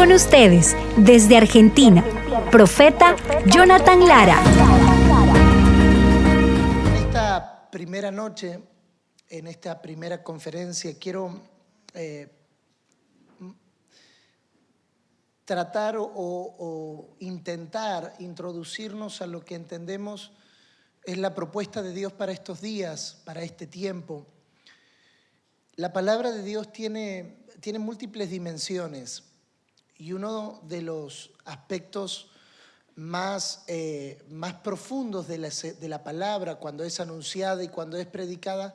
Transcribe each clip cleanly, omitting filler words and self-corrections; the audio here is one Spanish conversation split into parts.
Con ustedes, desde Argentina, profeta Jonathan Lara. En esta primera noche, en esta primera conferencia, quiero tratar o intentar introducirnos a lo que entendemos es la propuesta de Dios para estos días, para este tiempo. La palabra de Dios tiene múltiples dimensiones y uno de los aspectos más profundos de la palabra cuando es anunciada y cuando es predicada,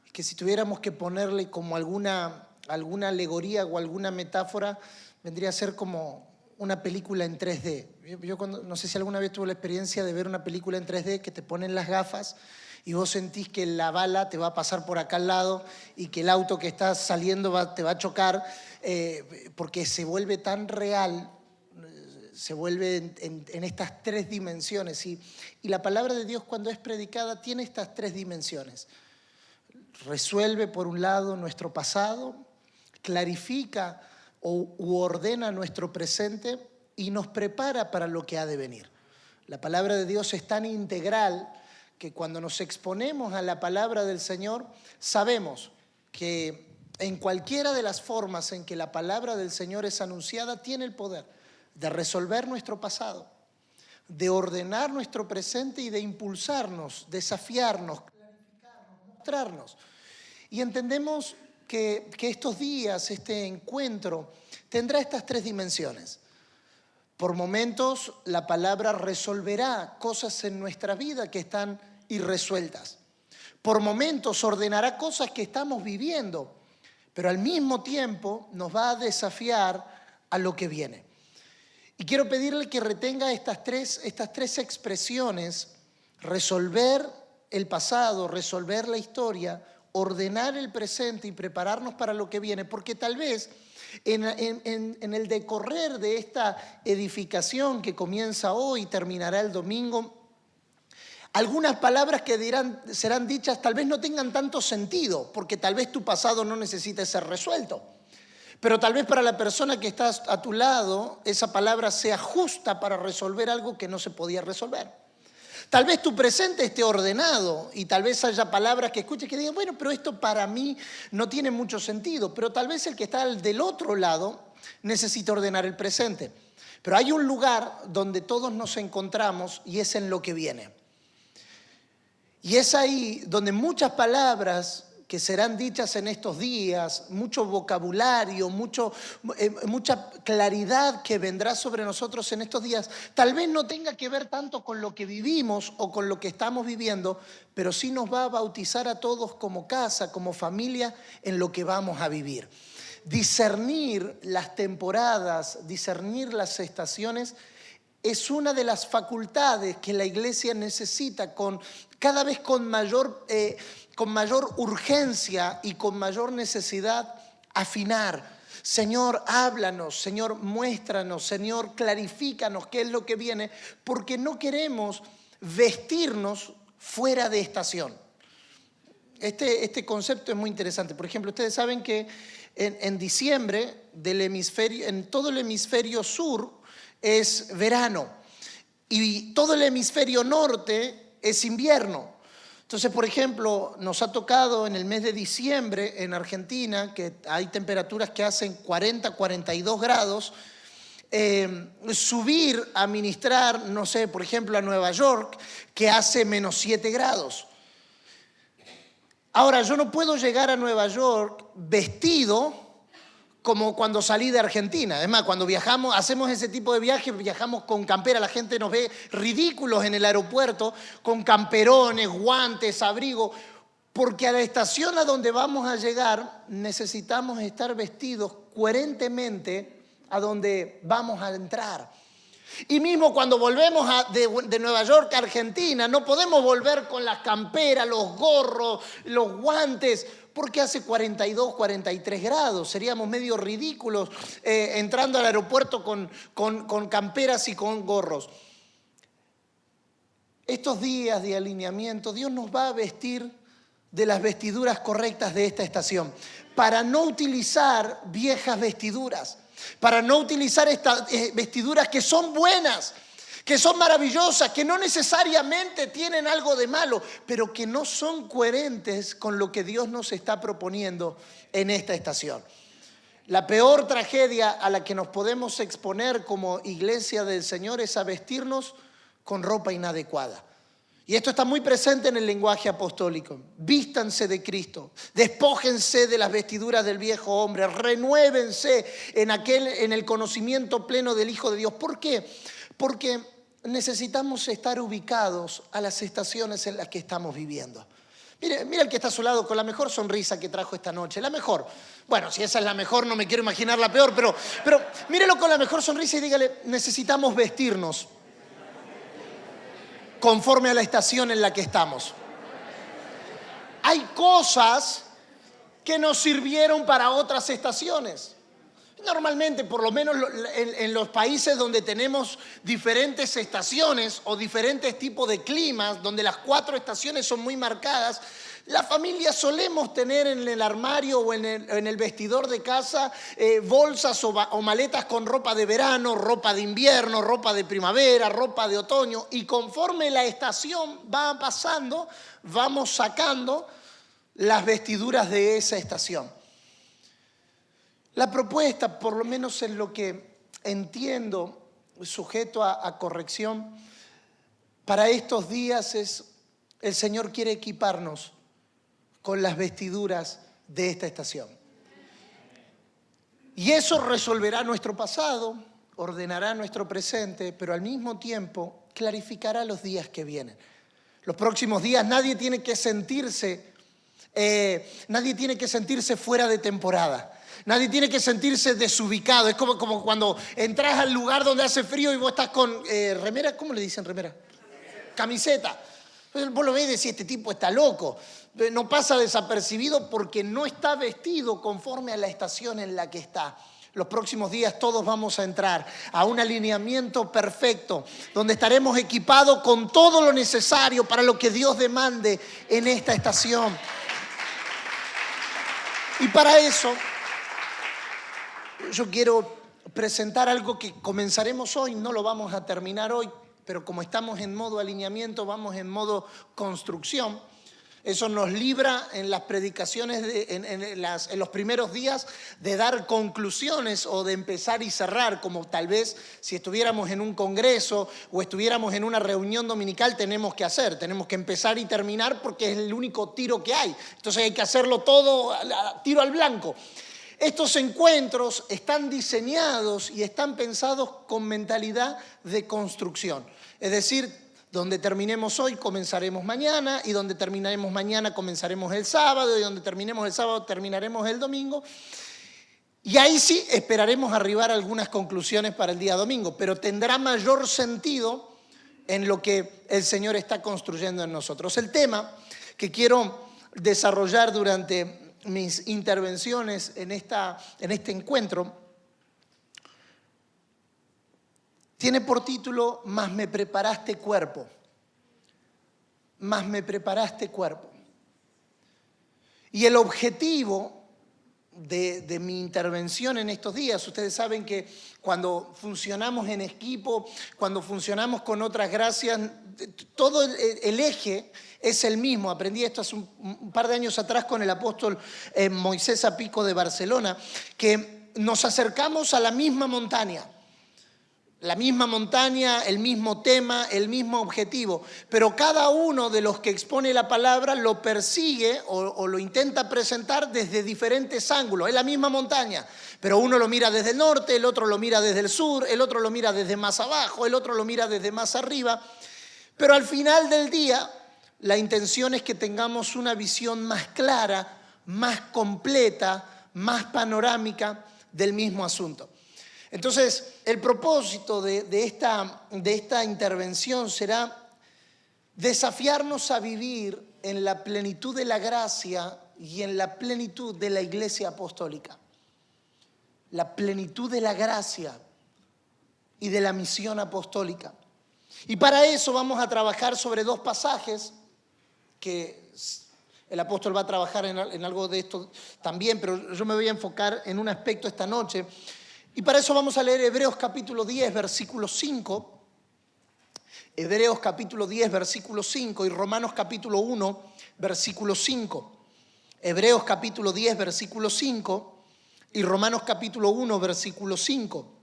es que si tuviéramos que ponerle como alguna alegoría o alguna metáfora, vendría a ser como una película en 3D. No sé si alguna vez tuve la experiencia de ver una película en 3D que te ponen las gafas y vos sentís que la bala te va a pasar por acá al lado y que el auto que está saliendo te va a chocar, porque se vuelve tan real, se vuelve en estas tres dimensiones. Y la palabra de Dios, cuando es predicada, tiene estas tres dimensiones. Resuelve, por un lado, nuestro pasado, clarifica u ordena nuestro presente y nos prepara para lo que ha de venir. La palabra de Dios es tan integral que cuando nos exponemos a la palabra del Señor, sabemos que en cualquiera de las formas en que la palabra del Señor es anunciada, tiene el poder de resolver nuestro pasado, de ordenar nuestro presente y de impulsarnos, desafiarnos, clarificarnos, mostrarnos. Y entendemos que estos días, este encuentro, tendrá estas tres dimensiones. Por momentos, la palabra resolverá cosas en nuestra vida que están irresueltas. Por momentos, ordenará cosas que estamos viviendo, pero al mismo tiempo nos va a desafiar a lo que viene. Y quiero pedirle que retenga estas tres expresiones: resolver el pasado, resolver la historia, ordenar el presente y prepararnos para lo que viene, porque tal vez en el decorrer de esta edificación que comienza hoy y terminará el domingo, algunas palabras que serán dichas tal vez no tengan tanto sentido, porque tal vez tu pasado no necesite ser resuelto. Pero tal vez para la persona que está a tu lado, esa palabra sea justa para resolver algo que no se podía resolver. Tal vez tu presente esté ordenado y tal vez haya palabras que escuches que digan, bueno, pero esto para mí no tiene mucho sentido. Pero tal vez el que está del otro lado necesita ordenar el presente. Pero hay un lugar donde todos nos encontramos y es en lo que viene. Y es ahí donde muchas palabras que serán dichas en estos días, mucho vocabulario, mucha claridad que vendrá sobre nosotros en estos días, tal vez no tenga que ver tanto con lo que vivimos o con lo que estamos viviendo, pero sí nos va a bautizar a todos como casa, como familia, en lo que vamos a vivir. Discernir las temporadas, discernir las estaciones, es una de las facultades que la iglesia necesita cada vez con mayor urgencia y con mayor necesidad afinar. Señor, háblanos, Señor, muéstranos, Señor, clarifícanos qué es lo que viene, porque no queremos vestirnos fuera de estación. Este concepto es muy interesante. Por ejemplo, ustedes saben que en diciembre en todo el hemisferio sur es verano y todo el hemisferio norte es invierno. Entonces, por ejemplo, nos ha tocado en el mes de diciembre en Argentina, que hay temperaturas que hacen 40, 42 grados, subir a ministrar, no sé, por ejemplo, a Nueva York, que hace menos 7 grados. Ahora, yo no puedo llegar a Nueva York vestido como cuando salí de Argentina. Además, cuando viajamos, hacemos ese tipo de viajes, viajamos con campera, la gente nos ve ridículos en el aeropuerto, con camperones, guantes, abrigo, porque a la estación a donde vamos a llegar necesitamos estar vestidos coherentemente a donde vamos a entrar. Y mismo cuando volvemos de Nueva York a Argentina, no podemos volver con las camperas, los gorros, los guantes, porque hace 42, 43 grados. Seríamos medio ridículos entrando al aeropuerto con camperas y con gorros. Estos días de alineamiento, Dios nos va a vestir de las vestiduras correctas de esta estación, para no utilizar viejas vestiduras. para no utilizar estas vestiduras que son buenas, que son maravillosas, que no necesariamente tienen algo de malo, pero que no son coherentes con lo que Dios nos está proponiendo en esta estación. La peor tragedia a la que nos podemos exponer como iglesia del Señor es a vestirnos con ropa inadecuada. Y esto está muy presente en el lenguaje apostólico. Vístanse de Cristo, despójense de las vestiduras del viejo hombre, renuévense en el conocimiento pleno del Hijo de Dios. ¿Por qué? Porque necesitamos estar ubicados a las estaciones en las que estamos viviendo. Mira el que está a su lado con la mejor sonrisa que trajo esta noche, la mejor. Bueno, si esa es la mejor, no me quiero imaginar la peor, pero mírelo con la mejor sonrisa y dígale, necesitamos vestirnos conforme a la estación en la que estamos. Hay cosas que nos sirvieron para otras estaciones. Normalmente, por lo menos en los países donde tenemos diferentes estaciones o diferentes tipos de climas, donde las 4 estaciones son muy marcadas, la familia solemos tener en el armario o en el vestidor de casa bolsas o maletas con ropa de verano, ropa de invierno, ropa de primavera, ropa de otoño. Y conforme la estación va pasando, vamos sacando las vestiduras de esa estación. La propuesta, por lo menos en lo que entiendo, sujeto a corrección, para estos días es, el Señor quiere equiparnos con las vestiduras de esta estación. Y eso resolverá nuestro pasado, ordenará nuestro presente, pero al mismo tiempo clarificará los días que vienen. Los próximos días nadie tiene que sentirse fuera de temporada. Nadie tiene que sentirse desubicado. Es como cuando entras al lugar donde hace frío y vos estás con remera. ¿Cómo le dicen remera? Camiseta. Vos lo ves y decís, este tipo está loco. No pasa desapercibido porque no está vestido conforme a la estación en la que está. Los próximos días todos vamos a entrar a un alineamiento perfecto, donde estaremos equipados con todo lo necesario para lo que Dios demande en esta estación. Y para eso yo quiero presentar algo que comenzaremos hoy, no lo vamos a terminar hoy, pero como estamos en modo alineamiento, vamos en modo construcción. Eso nos libra en las predicaciones, en los primeros días, de dar conclusiones o de empezar y cerrar, como tal vez si estuviéramos en un congreso o estuviéramos en una reunión dominical tenemos que hacer. Tenemos que empezar y terminar porque es el único tiro que hay. Entonces hay que hacerlo todo a tiro al blanco. Estos encuentros están diseñados y están pensados con mentalidad de construcción. Es decir, donde terminemos hoy, comenzaremos mañana, y donde terminaremos mañana, comenzaremos el sábado, y donde terminemos el sábado, terminaremos el domingo. Y ahí sí esperaremos arribar a algunas conclusiones para el día domingo, pero tendrá mayor sentido en lo que el Señor está construyendo en nosotros. El tema que quiero desarrollar durante mis intervenciones en este encuentro tiene por título, Más me preparaste cuerpo. Más me preparaste cuerpo. Y el objetivo de mi intervención en estos días, ustedes saben que cuando funcionamos en equipo, cuando funcionamos con otras gracias, todo el eje es el mismo. Aprendí esto hace un par de años atrás con el apóstol Moisés Apico de Barcelona, que nos acercamos a la misma montaña. La misma montaña, el mismo tema, el mismo objetivo, pero cada uno de los que expone la palabra lo persigue o lo intenta presentar desde diferentes ángulos. Es la misma montaña, pero uno lo mira desde el norte, el otro lo mira desde el sur, el otro lo mira desde más abajo, el otro lo mira desde más arriba. Pero al final del día, la intención es que tengamos una visión más clara, más completa, más panorámica del mismo asunto. Entonces, el propósito de esta intervención será desafiarnos a vivir en la plenitud de la gracia y en la plenitud de la iglesia apostólica. La plenitud de la gracia y de la misión apostólica. Y para eso vamos a trabajar sobre 2 pasajes que el apóstol va a trabajar en algo de esto también, pero yo me voy a enfocar en un aspecto esta noche. Y para eso vamos a leer Hebreos capítulo 10, versículo 5. Hebreos capítulo 10, versículo 5 y Romanos capítulo 1, versículo 5. Hebreos capítulo 10, versículo 5 y Romanos capítulo 1, versículo 5.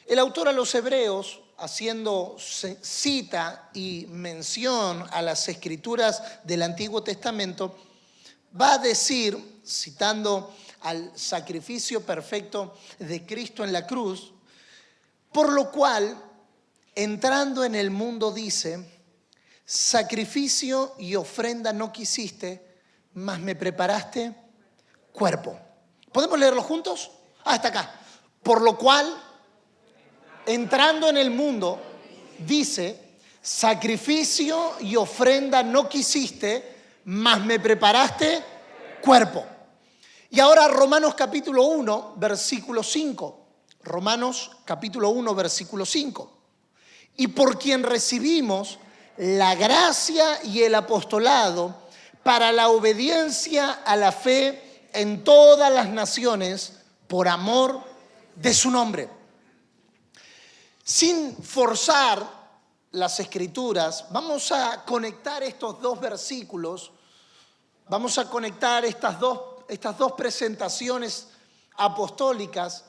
El autor a los Hebreos, haciendo cita y mención a las escrituras del Antiguo Testamento, va a decir, citando al sacrificio perfecto de Cristo en la cruz, por lo cual, entrando en el mundo, dice, sacrificio y ofrenda no quisiste, mas me preparaste cuerpo. ¿Podemos leerlo juntos? Hasta acá. Por lo cual, entrando en el mundo, dice, sacrificio y ofrenda no quisiste, mas me preparaste cuerpo. Y ahora Romanos capítulo 1, versículo 5. Romanos capítulo 1, versículo 5. Y por quien recibimos la gracia y el apostolado para la obediencia a la fe en todas las naciones por amor de su nombre. Sin forzar las escrituras, vamos a conectar estos dos versículos, vamos a conectar estas dos presentaciones apostólicas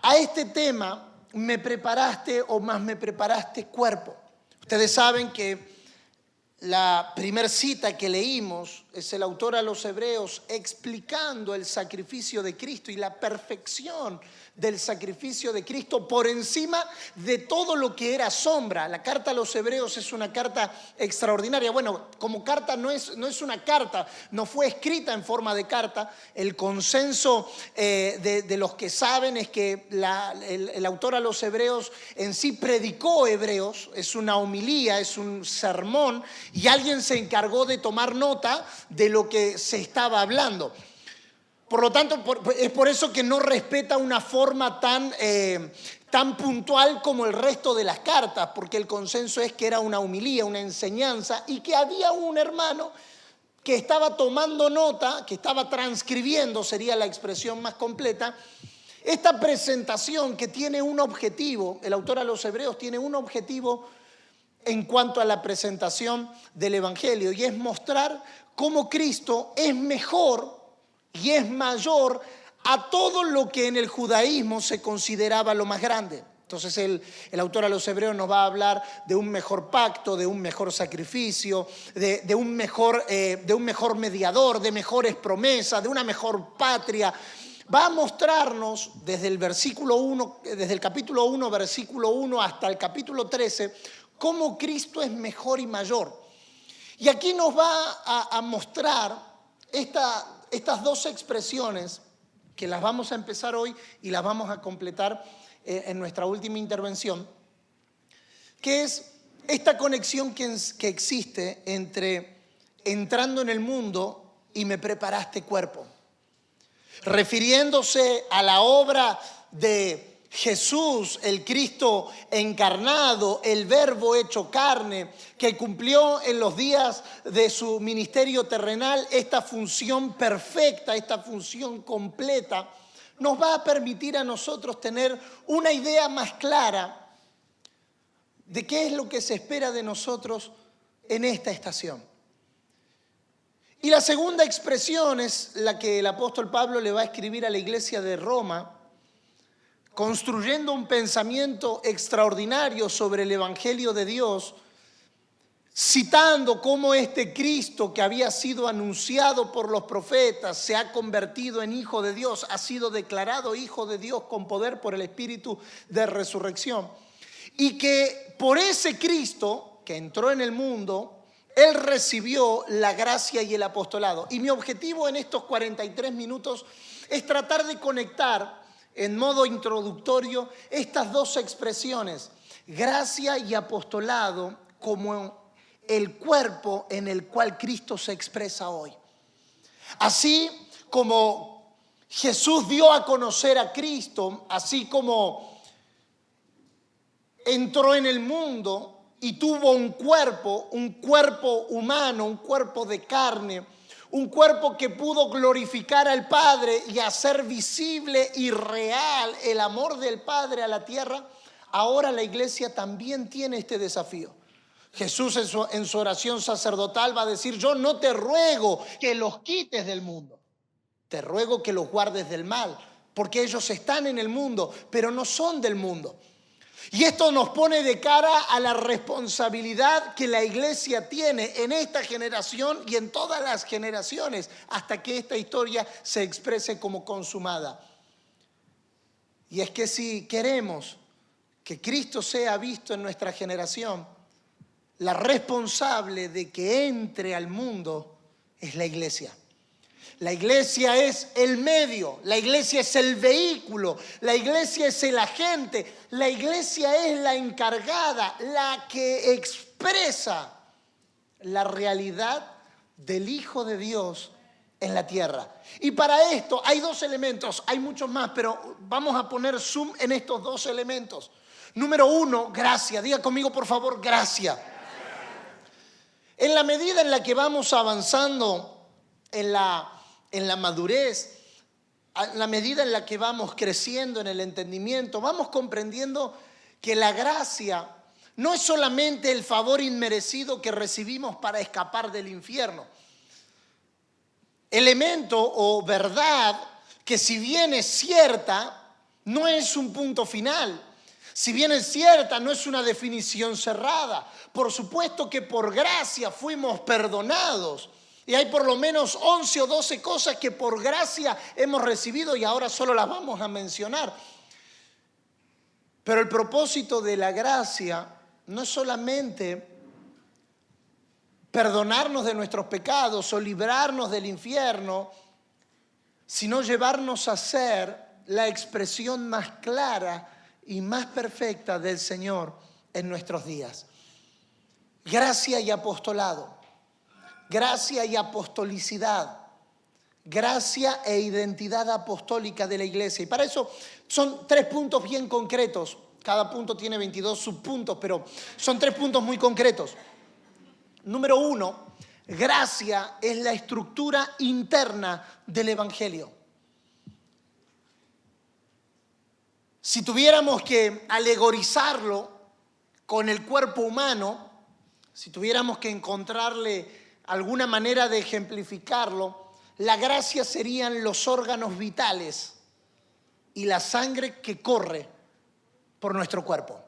a este tema, me preparaste o más me preparaste cuerpo. Ustedes saben que la primera cita que leímos es el autor a los Hebreos explicando el sacrificio de Cristo y la perfección del sacrificio de Cristo por encima de todo lo que era sombra. La carta a los Hebreos es una carta extraordinaria. Bueno, como carta no es una carta, no fue escrita en forma de carta. El consenso de los que saben es que el autor a los Hebreos en sí predicó Hebreos, es una homilía, es un sermón, y alguien se encargó de tomar nota de lo que se estaba hablando. Por lo tanto, es por eso que no respeta una forma tan puntual como el resto de las cartas, porque el consenso es que era una homilía, una enseñanza, y que había un hermano que estaba tomando nota, que estaba transcribiendo, sería la expresión más completa, esta presentación que tiene un objetivo. El autor a los Hebreos tiene un objetivo en cuanto a la presentación del Evangelio, y es mostrar cómo Cristo es mejor y es mayor a todo lo que en el judaísmo se consideraba lo más grande. Entonces el autor a los Hebreos nos va a hablar de un mejor pacto, de un mejor sacrificio, de un mejor mediador, de mejores promesas, de una mejor patria. Va a mostrarnos desde el capítulo 1, versículo 1 hasta el capítulo 13, cómo Cristo es mejor y mayor. Y aquí nos va a mostrar estas dos expresiones que las vamos a empezar hoy y las vamos a completar en nuestra última intervención, que es esta conexión que existe entre entrando en el mundo y me preparaste cuerpo. Refiriéndose a la obra de Jesús, el Cristo encarnado, el Verbo hecho carne, que cumplió en los días de su ministerio terrenal esta función perfecta, esta función completa, nos va a permitir a nosotros tener una idea más clara de qué es lo que se espera de nosotros en esta estación. Y la segunda expresión es la que el apóstol Pablo le va a escribir a la iglesia de Roma, construyendo un pensamiento extraordinario sobre el Evangelio de Dios, citando cómo este Cristo que había sido anunciado por los profetas se ha convertido en Hijo de Dios, ha sido declarado Hijo de Dios con poder por el Espíritu de resurrección. Y que por ese Cristo que entró en el mundo, Él recibió la gracia y el apostolado. Y mi objetivo en estos 43 minutos es tratar de conectar en modo introductorio estas dos expresiones, gracia y apostolado, como el cuerpo en el cual Cristo se expresa hoy. Así como Jesús dio a conocer a Cristo, así como entró en el mundo y tuvo un cuerpo humano, un cuerpo de carne, un cuerpo que pudo glorificar al Padre y hacer visible y real el amor del Padre a la tierra, ahora la iglesia también tiene este desafío. Jesús en su oración sacerdotal va a decir: yo no te ruego que los quites del mundo, te ruego que los guardes del mal, porque ellos están en el mundo, pero no son del mundo. Y esto nos pone de cara a la responsabilidad que la iglesia tiene en esta generación y en todas las generaciones hasta que esta historia se exprese como consumada. Y es que si queremos que Cristo sea visto en nuestra generación, la responsable de que entre al mundo es la iglesia. La iglesia es el medio, la iglesia es el vehículo, la iglesia es el agente, la iglesia es la encargada, la que expresa la realidad del Hijo de Dios en la tierra. Y para esto hay dos elementos, hay muchos más, pero vamos a poner zoom en estos dos elementos. Número uno, gracia. Diga conmigo, por favor, gracia. En la medida en la que vamos avanzando en la madurez, a la medida en la que vamos creciendo en el entendimiento, vamos comprendiendo que la gracia no es solamente el favor inmerecido que recibimos para escapar del infierno. Elemento o verdad que, si bien es cierta, no es un punto final. Si bien es cierta, no es una definición cerrada. Por supuesto que por gracia fuimos perdonados. Y hay por lo menos 11 o 12 cosas que por gracia hemos recibido y ahora solo las vamos a mencionar. Pero el propósito de la gracia no es solamente perdonarnos de nuestros pecados o librarnos del infierno, sino llevarnos a ser la expresión más clara y más perfecta del Señor en nuestros días. Gracia y apostolado. Gracia y apostolicidad, gracia e identidad apostólica de la iglesia. Y para eso son 3 puntos bien concretos. Cada punto tiene 22 subpuntos, pero son 3 puntos muy concretos. Número 1, gracia es la estructura interna del evangelio. Si tuviéramos que alegorizarlo con el cuerpo humano, si tuviéramos que encontrarle alguna manera de ejemplificarlo, la gracia serían los órganos vitales y la sangre que corre por nuestro cuerpo.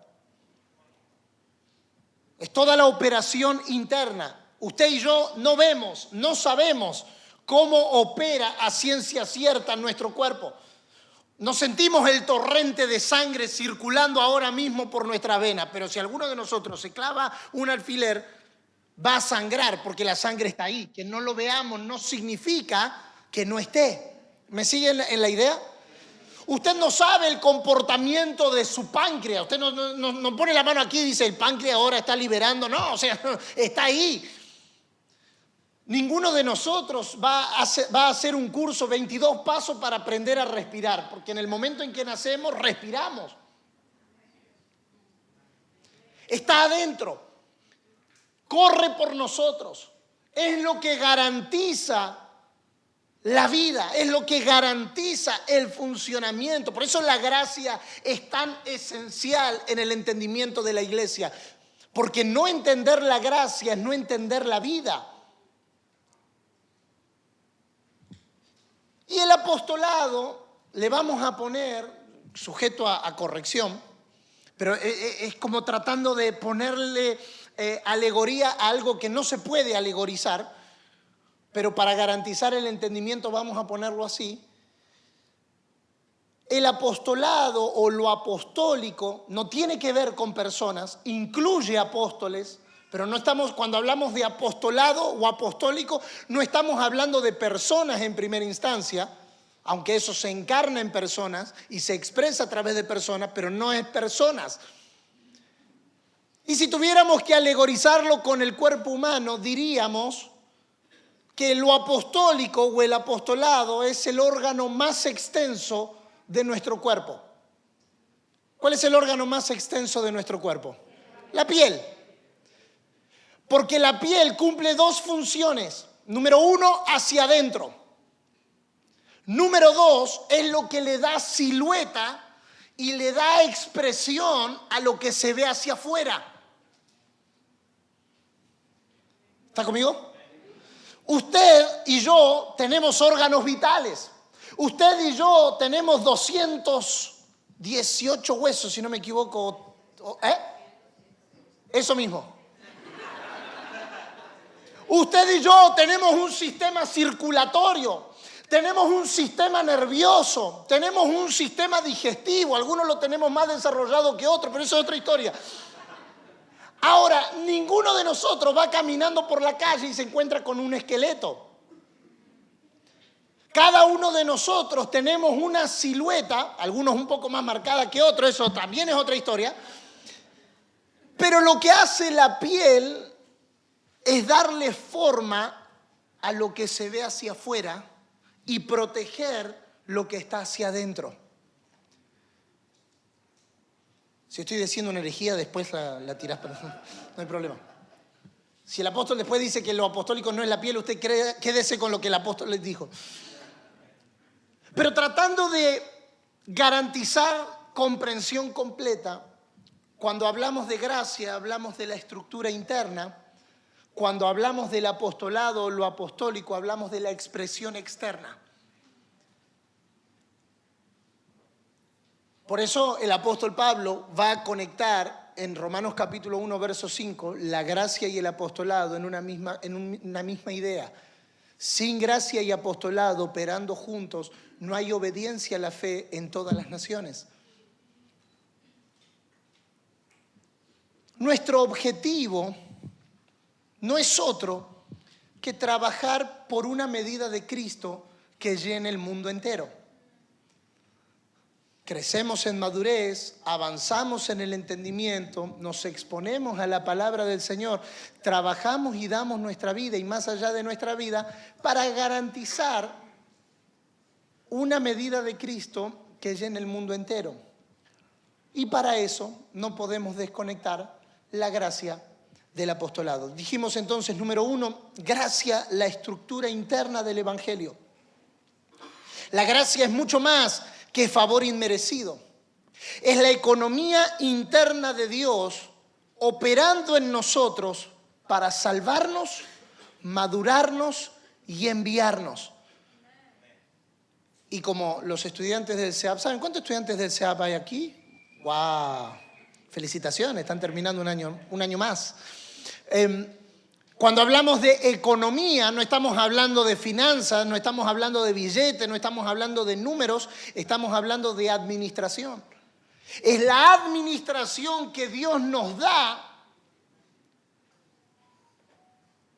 Es toda la operación interna. Usted y yo no vemos, no sabemos cómo opera a ciencia cierta nuestro cuerpo. No sentimos el torrente de sangre circulando ahora mismo por nuestra vena, pero si alguno de nosotros se clava un alfiler, va a sangrar porque la sangre está ahí. Que no lo veamos no significa que no esté. ¿Me siguen en la idea? Usted no sabe el comportamiento de su páncreas. Usted no pone la mano aquí y dice: el páncreas ahora está liberando. No, o sea, está ahí. Ninguno de nosotros va a hacer un curso 22 pasos para aprender a respirar, porque en el momento en que nacemos respiramos. Está adentro. Corre por nosotros, es lo que garantiza la vida, es lo que garantiza el funcionamiento. Por eso la gracia es tan esencial en el entendimiento de la iglesia, porque no entender la gracia es no entender la vida. Y el apostolado le vamos a poner, sujeto a corrección, pero es como tratando de ponerle alegoría a algo que no se puede alegorizar, pero para garantizar el entendimiento vamos a ponerlo así. El apostolado o lo apostólico no tiene que ver con personas, incluye apóstoles, pero no estamos, cuando hablamos de apostolado o apostólico, no estamos hablando de personas en primera instancia, aunque eso se encarna en personas y se expresa a través de personas, pero no es personas. Y si tuviéramos que alegorizarlo con el cuerpo humano, diríamos que lo apostólico o el apostolado es el órgano más extenso de nuestro cuerpo. ¿Cuál es el órgano más extenso de nuestro cuerpo? La piel. Porque la piel cumple 2 funciones. Número 1, hacia adentro. Número 2, es lo que le da silueta y le da expresión a lo que se ve hacia afuera. ¿Está conmigo? Usted y yo tenemos órganos vitales. Usted y yo tenemos 218 huesos, si no me equivoco. Eso mismo. Usted y yo tenemos un sistema circulatorio, tenemos un sistema nervioso, tenemos un sistema digestivo. Algunos lo tenemos más desarrollado que otros, pero eso es otra historia. Ahora, ninguno de nosotros va caminando por la calle y se encuentra con un esqueleto. Cada uno de nosotros tenemos una silueta, algunos un poco más marcada que otros, eso también es otra historia. Pero lo que hace la piel es darle forma a lo que se ve hacia afuera y proteger lo que está hacia adentro. Si estoy diciendo una herejía, después la tirás, pero no hay problema. Si el apóstol después dice que lo apostólico no es la piel, usted quédese con lo que el apóstol les dijo. Pero tratando de garantizar comprensión completa, cuando hablamos de gracia, hablamos de la estructura interna. Cuando hablamos del apostolado o lo apostólico, hablamos de la expresión externa. Por eso el apóstol Pablo va a conectar en Romanos capítulo 1, verso 5, la gracia y el apostolado en una misma idea. Sin gracia y apostolado operando juntos, no hay obediencia a la fe en todas las naciones. Nuestro objetivo no es otro que trabajar por una medida de Cristo que llene el mundo entero. Crecemos en madurez, avanzamos en el entendimiento, nos exponemos a la palabra del Señor, trabajamos y damos nuestra vida y más allá de nuestra vida para garantizar una medida de Cristo que llene el mundo entero. Y para eso no podemos desconectar la gracia del apostolado. Dijimos entonces, número 1, gracia, la estructura interna del evangelio. La gracia es mucho más que favor inmerecido. Es la economía interna de Dios operando en nosotros para salvarnos, madurarnos y enviarnos. Y como los estudiantes del SEAP, ¿saben cuántos estudiantes del SEAP hay aquí? ¡Wow! Felicitaciones, están terminando un año más. Cuando hablamos de economía, no estamos hablando de finanzas, no estamos hablando de billetes, no estamos hablando de números, estamos hablando de administración. Es la administración que Dios nos da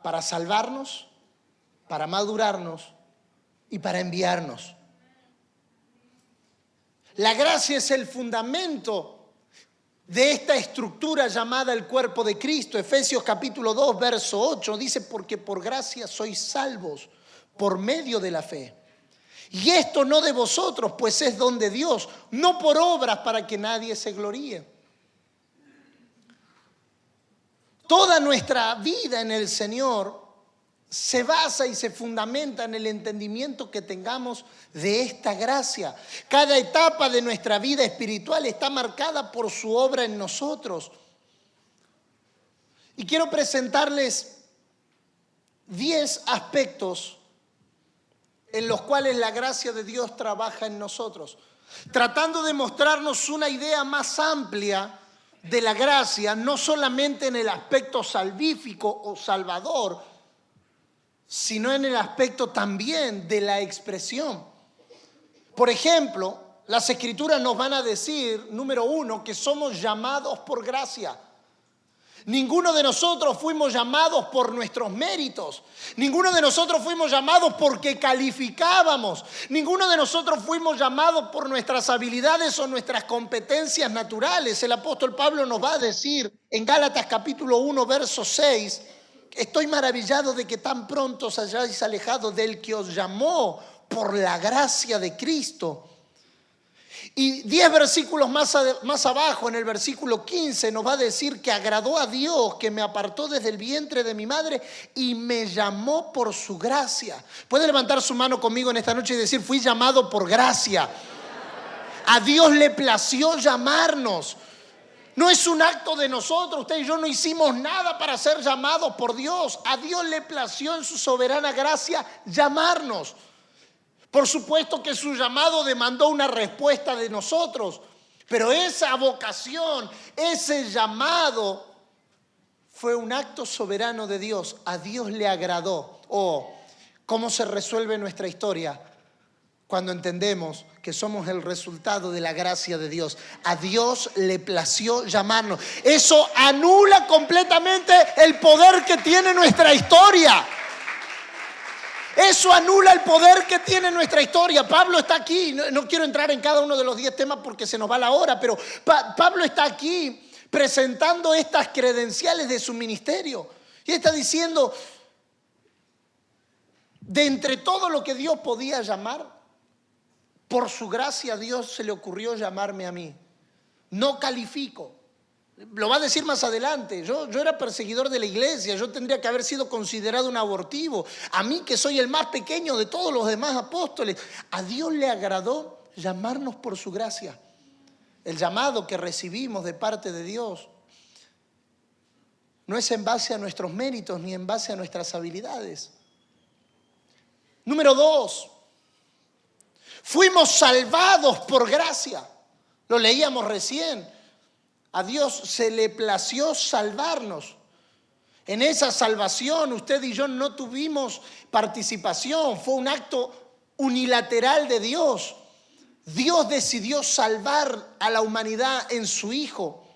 para salvarnos, para madurarnos y para enviarnos. La gracia es el fundamento de esta estructura llamada el cuerpo de Cristo. Efesios capítulo 2, verso 8 dice, porque por gracia sois salvos por medio de la fe. Y esto no de vosotros, pues es don de Dios, no por obras para que nadie se gloríe. Toda nuestra vida en el Señor se basa y se fundamenta en el entendimiento que tengamos de esta gracia. Cada etapa de nuestra vida espiritual está marcada por su obra en nosotros. Y quiero presentarles 10 aspectos en los cuales la gracia de Dios trabaja en nosotros, tratando de mostrarnos una idea más amplia de la gracia, no solamente en el aspecto salvífico o salvador, sino en el aspecto también de la expresión. Por ejemplo, las Escrituras nos van a decir, número 1, que somos llamados por gracia. Ninguno de nosotros fuimos llamados por nuestros méritos. Ninguno de nosotros fuimos llamados porque calificábamos. Ninguno de nosotros fuimos llamados por nuestras habilidades o nuestras competencias naturales. El apóstol Pablo nos va a decir en Gálatas capítulo 1, verso 6, estoy maravillado de que tan pronto os hayáis alejado del que os llamó por la gracia de Cristo. Y 10 versículos más abajo, en el versículo 15, nos va a decir que agradó a Dios, que me apartó desde el vientre de mi madre y me llamó por su gracia. ¿Puede levantar su mano conmigo en esta noche y decir, fui llamado por gracia? A Dios le plació llamarnos. No es un acto de nosotros, usted y yo no hicimos nada para ser llamados por Dios. A Dios le plació en su soberana gracia llamarnos. Por supuesto que su llamado demandó una respuesta de nosotros, pero esa vocación, ese llamado fue un acto soberano de Dios. A Dios le agradó. ¿Cómo se resuelve nuestra historia? Cuando entendemos que somos el resultado de la gracia de Dios. A Dios le plació llamarnos. Eso anula completamente el poder que tiene nuestra historia. Eso anula el poder que tiene nuestra historia. Pablo está aquí. No quiero entrar en cada uno de los 10 temas porque se nos va la hora, pero Pablo está aquí presentando estas credenciales de su ministerio. Y está diciendo, de entre todo lo que Dios podía llamar, por su gracia a Dios se le ocurrió llamarme a mí. No califico. Lo va a decir más adelante. Yo era perseguidor de la iglesia. Yo tendría que haber sido considerado un abortivo. A mí, que soy el más pequeño de todos los demás apóstoles. A Dios le agradó llamarnos por su gracia. El llamado que recibimos de parte de Dios no es en base a nuestros méritos ni en base a nuestras habilidades. Número 2. Fuimos salvados por gracia. Lo leíamos recién. A Dios se le plació salvarnos. En esa salvación usted y yo no tuvimos participación. Fue un acto unilateral de Dios. Dios decidió salvar a la humanidad en su Hijo.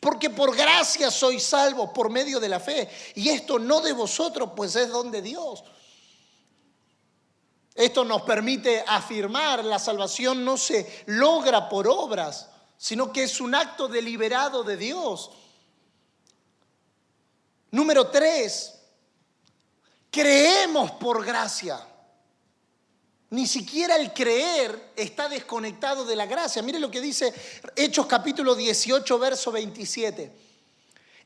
Porque por gracia sois salvos por medio de la fe. Y esto no de vosotros, pues es don de Dios. Esto nos permite afirmar, la salvación no se logra por obras, sino que es un acto deliberado de Dios. Número 3, creemos por gracia. Ni siquiera el creer está desconectado de la gracia. Mire lo que dice Hechos capítulo 18, verso 27.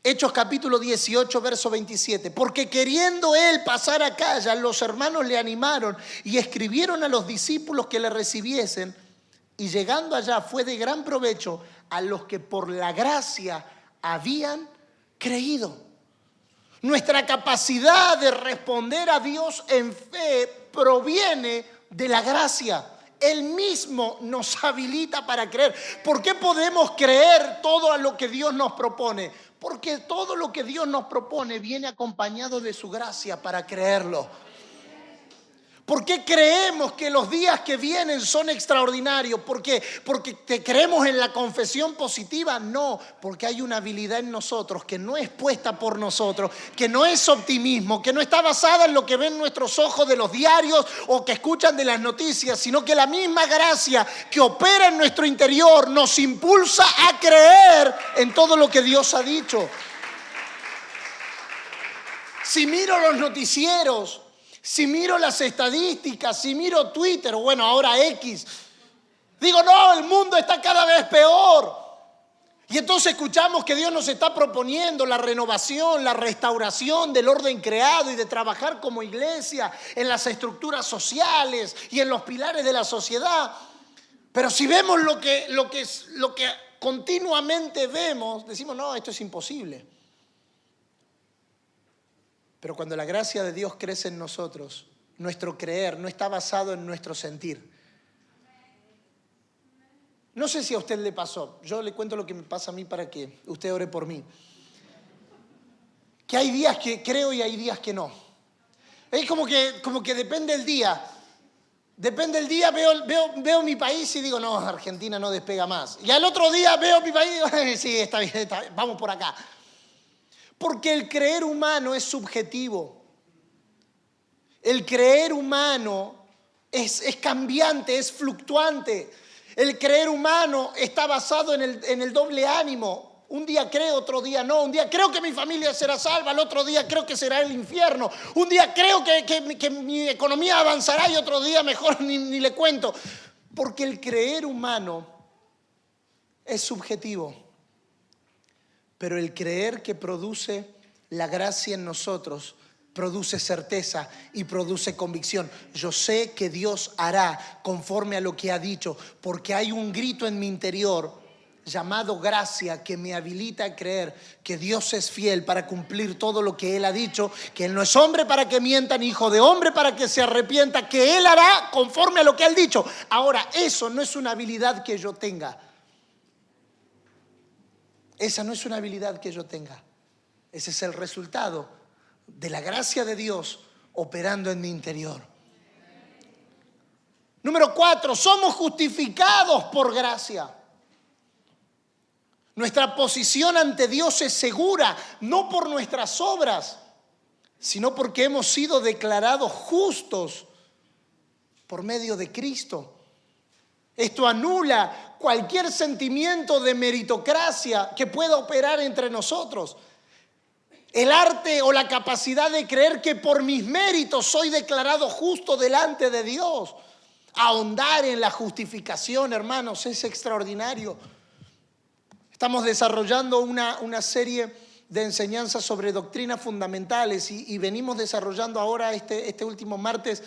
Hechos capítulo 18, verso 27. Porque queriendo él pasar a Acaya, los hermanos le animaron y escribieron a los discípulos que le recibiesen. Y llegando allá fue de gran provecho a los que por la gracia habían creído. Nuestra capacidad de responder a Dios en fe proviene de la gracia. Él mismo nos habilita para creer. ¿Por qué podemos creer todo a lo que Dios nos propone? Porque todo lo que Dios nos propone viene acompañado de su gracia para creerlo. ¿Por qué creemos que los días que vienen son extraordinarios? ¿Porque creemos en la confesión positiva? No, porque hay una habilidad en nosotros que no es puesta por nosotros, que no es optimismo, que no está basada en lo que ven nuestros ojos de los diarios o que escuchan de las noticias, sino que la misma gracia que opera en nuestro interior nos impulsa a creer en todo lo que Dios ha dicho. Si miro los noticieros, si miro las estadísticas, si miro Twitter, o bueno, ahora X, digo, no, el mundo está cada vez peor. Y entonces escuchamos que Dios nos está proponiendo la renovación, la restauración del orden creado y de trabajar como iglesia en las estructuras sociales y en los pilares de la sociedad. Pero si vemos lo que continuamente vemos, decimos, no, esto es imposible. Pero cuando la gracia de Dios crece en nosotros, nuestro creer no está basado en nuestro sentir. No sé si a usted le pasó. Yo le cuento lo que me pasa a mí para que usted ore por mí. Que hay días que creo y hay días que no. Es como que depende el día. Depende el día, veo mi país y digo, no, Argentina no despega más. Y al otro día veo mi país y digo, sí, está bien, vamos por acá. Porque el creer humano es subjetivo. El creer humano es cambiante, es fluctuante. El creer humano está basado en el doble ánimo. Un día creo, otro día no. Un día creo que mi familia será salva, el otro día creo que será el infierno. Un día creo que mi economía avanzará y otro día mejor ni le cuento. Porque el creer humano es subjetivo, pero el creer que produce la gracia en nosotros produce certeza y produce convicción. Yo sé que Dios hará conforme a lo que ha dicho, porque hay un grito en mi interior llamado gracia que me habilita a creer que Dios es fiel para cumplir todo lo que Él ha dicho, que Él no es hombre para que mienta, ni hijo de hombre para que se arrepienta, que Él hará conforme a lo que Él ha dicho. Ahora, eso no es una habilidad que yo tenga. Esa no es una habilidad que yo tenga. Ese es el resultado de la gracia de Dios operando en mi interior. Número 4, somos justificados por gracia. Nuestra posición ante Dios es segura, no por nuestras obras, sino porque hemos sido declarados justos por medio de Cristo. Esto anula cualquier sentimiento de meritocracia que pueda operar entre nosotros. El arte o la capacidad de creer que por mis méritos soy declarado justo delante de Dios. Ahondar en la justificación, hermanos, es extraordinario. Estamos desarrollando una serie de enseñanzas sobre doctrinas fundamentales y venimos desarrollando ahora este último martes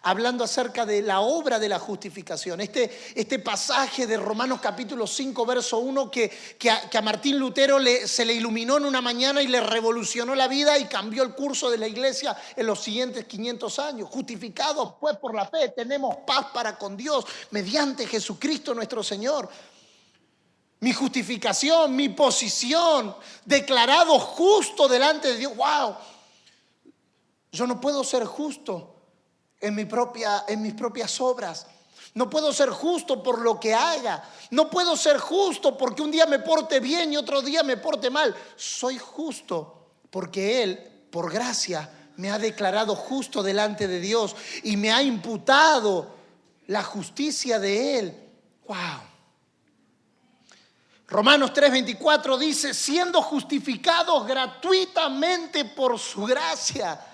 hablando acerca de la obra de la justificación. Este pasaje de Romanos capítulo 5, verso 1 que a Martín Lutero se le iluminó en una mañana y le revolucionó la vida y cambió el curso de la iglesia en los siguientes 500 años. Justificados pues por la fe, tenemos paz para con Dios mediante Jesucristo nuestro Señor. Mi justificación, mi posición, declarado justo delante de Dios. ¡Wow! Yo no puedo ser justo en mis propias obras. No puedo ser justo por lo que haga. No puedo ser justo porque un día me porte bien y otro día me porte mal. Soy justo porque Él, por gracia, me ha declarado justo delante de Dios y me ha imputado la justicia de Él. ¡Wow! Romanos 3:24 dice, siendo justificados gratuitamente por su gracia,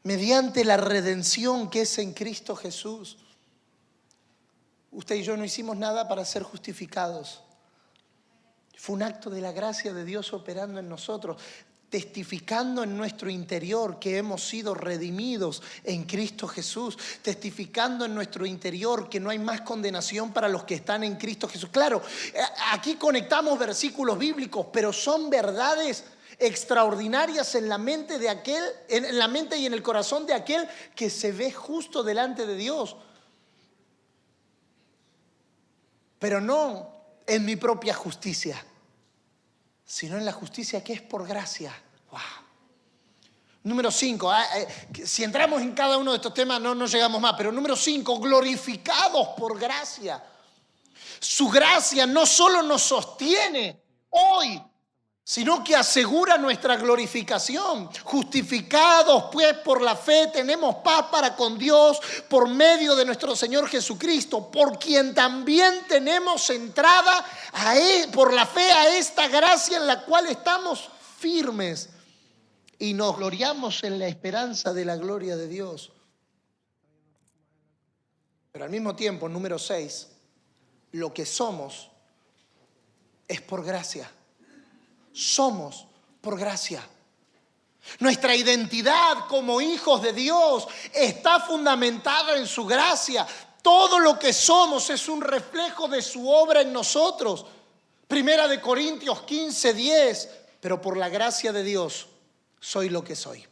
mediante la redención que es en Cristo Jesús. Usted y yo no hicimos nada para ser justificados. Fue un acto de la gracia de Dios operando en nosotros, testificando en nuestro interior que hemos sido redimidos en Cristo Jesús, testificando en nuestro interior que no hay más condenación para los que están en Cristo Jesús. Claro, aquí conectamos versículos bíblicos, pero son verdades extraordinarias en la mente de aquel, en la mente y en el corazón de aquel que se ve justo delante de Dios. Pero no en mi propia justicia, sino en la justicia que es por gracia. Wow. Número 5, si entramos en cada uno de estos temas no llegamos más, pero número 5, glorificados por gracia. Su gracia no solo nos sostiene hoy, sino que asegura nuestra glorificación. Justificados pues por la fe tenemos paz para con Dios por medio de nuestro Señor Jesucristo, por quien también tenemos entrada por la fe a esta gracia en la cual estamos firmes y nos gloriamos en la esperanza de la gloria de Dios. Pero al mismo tiempo, número 6, lo que somos es por gracia. Somos por gracia. Nuestra identidad como hijos de Dios está fundamentada en su gracia. Todo lo que somos es un reflejo de su obra en nosotros. Primera de Corintios 15:10. Pero por la gracia de Dios soy lo que soy.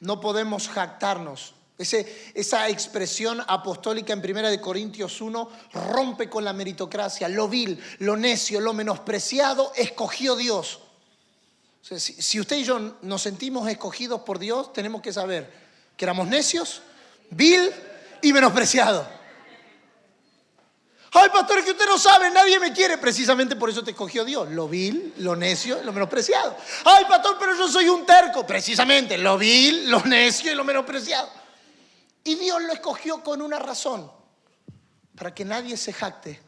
No podemos jactarnos. Esa expresión apostólica en 1 Corintios 1 rompe con la meritocracia. Lo vil, lo necio, lo menospreciado, escogió Dios. O sea, si usted y yo nos sentimos escogidos por Dios, tenemos que saber que éramos necios, vil y menospreciados. Ay, pastor, es que usted no sabe, nadie me quiere. Precisamente por eso te escogió Dios. Lo vil, lo necio, lo menospreciado. Ay, pastor, pero yo soy un terco. Precisamente lo vil, lo necio y lo menospreciado. Y Dios lo escogió con una razón, para que nadie se jacte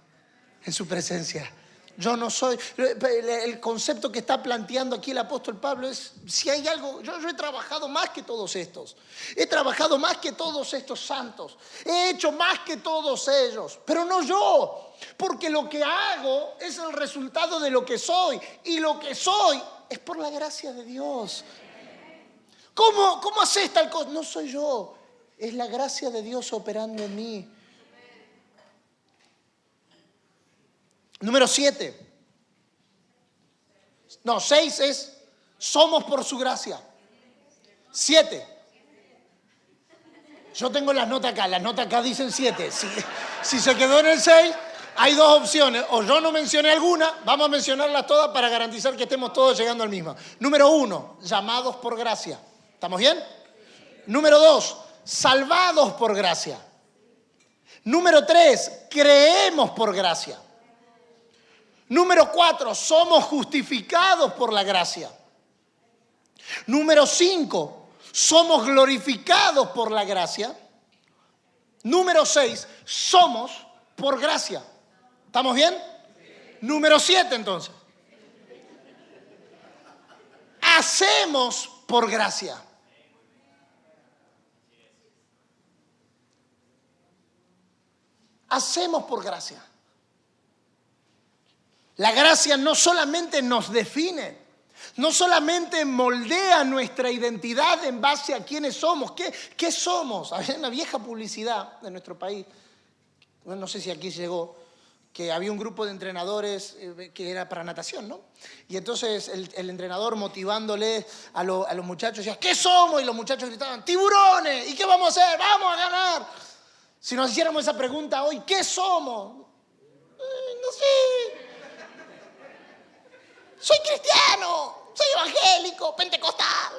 en su presencia. Yo no soy. El concepto que está planteando aquí el apóstol Pablo es, si hay algo, yo he trabajado más que todos estos. He trabajado más que todos estos santos. He hecho más que todos ellos. Pero no yo, porque lo que hago es el resultado de lo que soy. Y lo que soy es por la gracia de Dios. ¿Cómo haces tal cosa? No soy yo, es la gracia de Dios operando en mí. Número 7. No, 6 es somos por su gracia. 7. Yo tengo las notas acá dicen 7. Si se quedó en el 6, hay dos opciones. O yo no mencioné alguna, vamos a mencionarlas todas para garantizar que estemos todos llegando al mismo. Número 1, llamados por gracia. ¿Estamos bien? Número 2, salvados por gracia. Número 3, creemos por gracia. Número 4, somos justificados por la gracia. Número 5, somos glorificados por la gracia. Número 6, somos por gracia. ¿Estamos bien? Número 7 entonces. Hacemos por gracia. Hacemos por gracia. La gracia no solamente nos define, no solamente moldea nuestra identidad en base a quiénes somos. ¿Qué somos? Había una vieja publicidad de nuestro país, no sé si aquí llegó, que había un grupo de entrenadores que era para natación, ¿no? Y entonces el entrenador motivándole a los muchachos decía, ¿qué somos? Y los muchachos gritaban, ¡tiburones! ¿Y qué vamos a hacer? ¡Vamos a ganar! Si nos hiciéramos esa pregunta hoy, ¿qué somos? No sé. Soy cristiano, soy evangélico, pentecostal.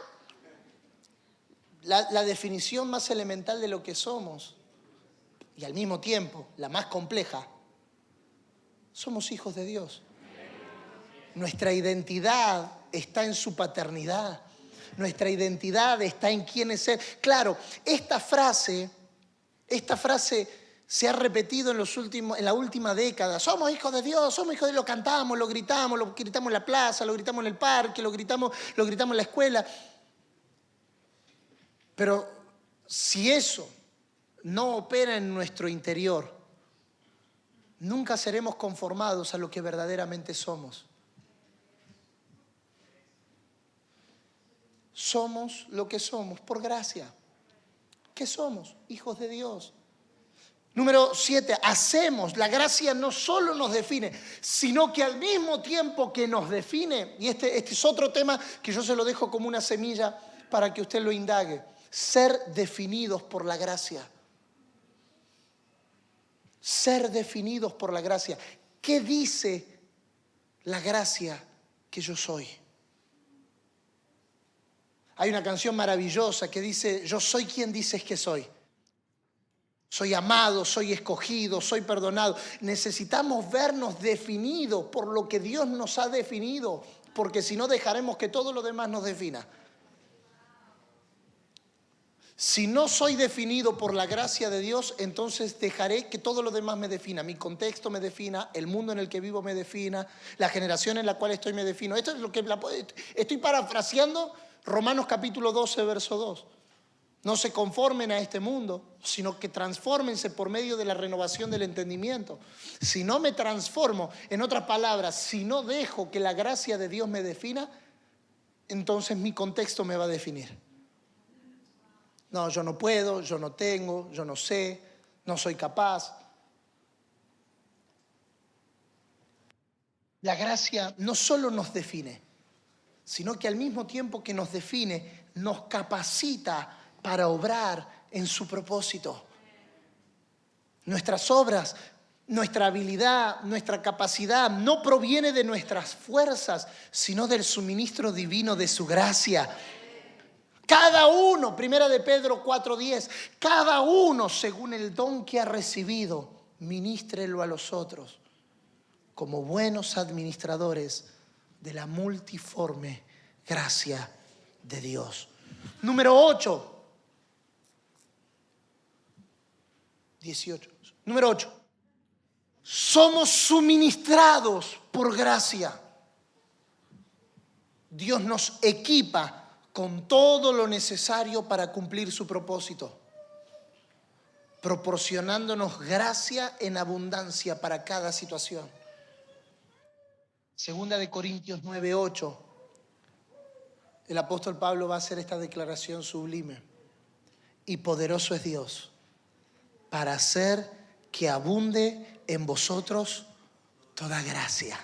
La definición más elemental de lo que somos, y al mismo tiempo la más compleja, somos hijos de Dios. Nuestra identidad está en su paternidad. Nuestra identidad está en quién es Él. Claro, esta frase se ha repetido en la última década. Somos hijos de Dios, somos hijos de Dios. Lo cantamos, lo gritamos en la plaza, lo gritamos en el parque, lo gritamos en la escuela. Pero si eso no opera en nuestro interior, nunca seremos conformados a lo que verdaderamente somos. Somos lo que somos por gracia. ¿Qué somos? Hijos de Dios. Número 7, hacemos. La gracia no solo nos define, sino que al mismo tiempo que nos define, y este es otro tema que yo se lo dejo como una semilla para que usted lo indague, ser definidos por la gracia. Ser definidos por la gracia. ¿Qué dice la gracia que yo soy? Hay una canción maravillosa que dice, yo soy quien dices que soy. Soy amado, soy escogido, soy perdonado. Necesitamos vernos definidos por lo que Dios nos ha definido, porque si no dejaremos que todo lo demás nos defina. Si no soy definido por la gracia de Dios, entonces dejaré que todo lo demás me defina. Mi contexto me defina, el mundo en el que vivo me defina, la generación en la cual estoy me defino. Esto es lo que estoy parafraseando Romanos capítulo 12, verso 2. No se conformen a este mundo, sino que transfórmense por medio de la renovación del entendimiento. Si no me transformo, en otras palabras, si no dejo que la gracia de Dios me defina, entonces mi contexto me va a definir. No, yo no puedo, yo no tengo, yo no sé, no soy capaz. La gracia no solo nos define, sino que al mismo tiempo que nos define, nos capacita para obrar en su propósito. Nuestras obras, nuestra habilidad, nuestra capacidad no proviene de nuestras fuerzas, sino del suministro divino de su gracia. Cada uno, primera de Pedro 4:10, cada uno según el don que ha recibido, ministrelo a los otros, como buenos administradores de la multiforme gracia de Dios. Número 8. 18. Número 8. Somos suministrados por gracia. Dios nos equipa con todo lo necesario para cumplir su propósito, proporcionándonos gracia en abundancia para cada situación. Segunda de Corintios 9:8, el apóstol Pablo va a hacer esta declaración sublime. Y poderoso es Dios para hacer que abunde en vosotros toda gracia,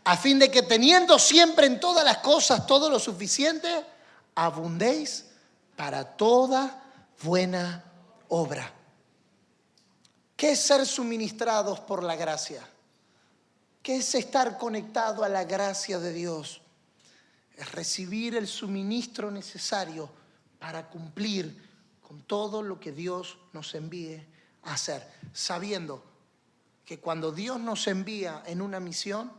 a fin de que teniendo siempre en todas las cosas todo lo suficiente, abundéis para toda buena obra. ¿Qué es ser suministrados por la gracia? ¿Qué es estar conectado a la gracia de Dios? Es recibir el suministro necesario para cumplir con todo lo que Dios nos envíe a hacer, sabiendo que cuando Dios nos envía en una misión,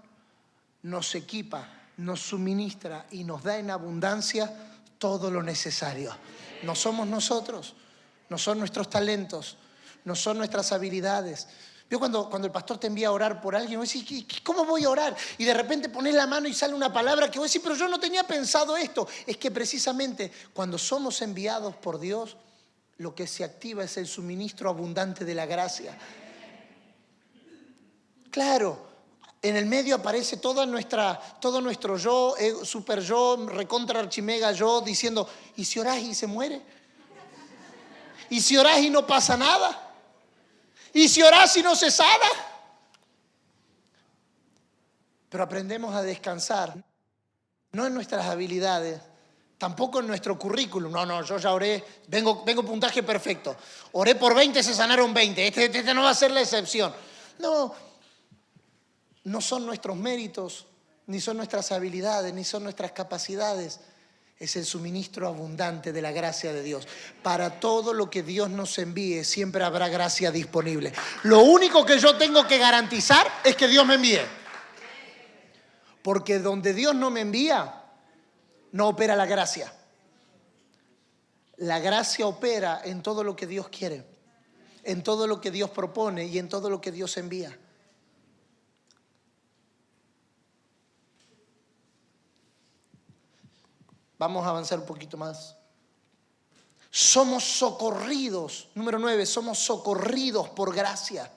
nos equipa, nos suministra y nos da en abundancia todo lo necesario. No somos nosotros, no son nuestros talentos, no son nuestras habilidades. Yo cuando el pastor te envía a orar por alguien, vos decís, ¿cómo voy a orar? Y de repente pones la mano y sale una palabra que vos decís, pero yo no tenía pensado esto. Es que precisamente cuando somos enviados por Dios, lo que se activa es el suministro abundante de la gracia. Claro, en el medio aparece todo nuestro yo, super yo, recontra archimega yo, diciendo, ¿y si orás y se muere? ¿Y si orás y no pasa nada? ¿Y si orás y no se sana? Pero aprendemos a descansar, no en nuestras habilidades, tampoco en nuestro currículum. No, yo ya oré, vengo puntaje perfecto. Oré por 20, se sanaron 20. Este no va a ser la excepción. No son nuestros méritos, ni son nuestras habilidades, ni son nuestras capacidades. Es el suministro abundante de la gracia de Dios. Para todo lo que Dios nos envíe, siempre habrá gracia disponible. Lo único que yo tengo que garantizar es que Dios me envíe. Porque donde Dios no me envía, no opera la gracia. La gracia opera en todo lo que Dios quiere, en todo lo que Dios propone y en todo lo que Dios envía. Vamos a avanzar un poquito más. Somos socorridos. Número 9, somos socorridos por gracia.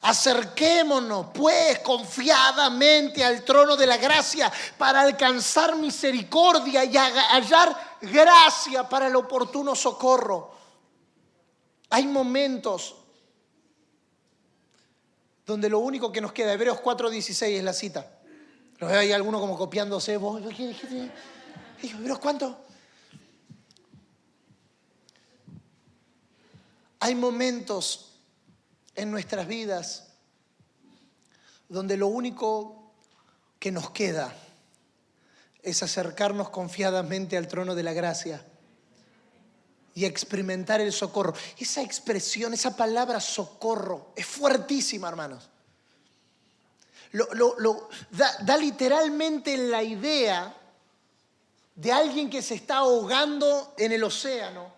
Acerquémonos, pues, confiadamente al trono de la gracia para alcanzar misericordia y hallar gracia para el oportuno socorro. Hay momentos donde lo único que nos queda, Hebreos 4:16 es la cita. Lo veo ahí alguno como copiándose. ¿Vos? ¿Hebreos cuánto? Hay momentos en nuestras vidas donde lo único que nos queda es acercarnos confiadamente al trono de la gracia y experimentar el socorro. Esa expresión, esa palabra socorro es fuertísima, hermanos. Da literalmente la idea de alguien que se está ahogando en el océano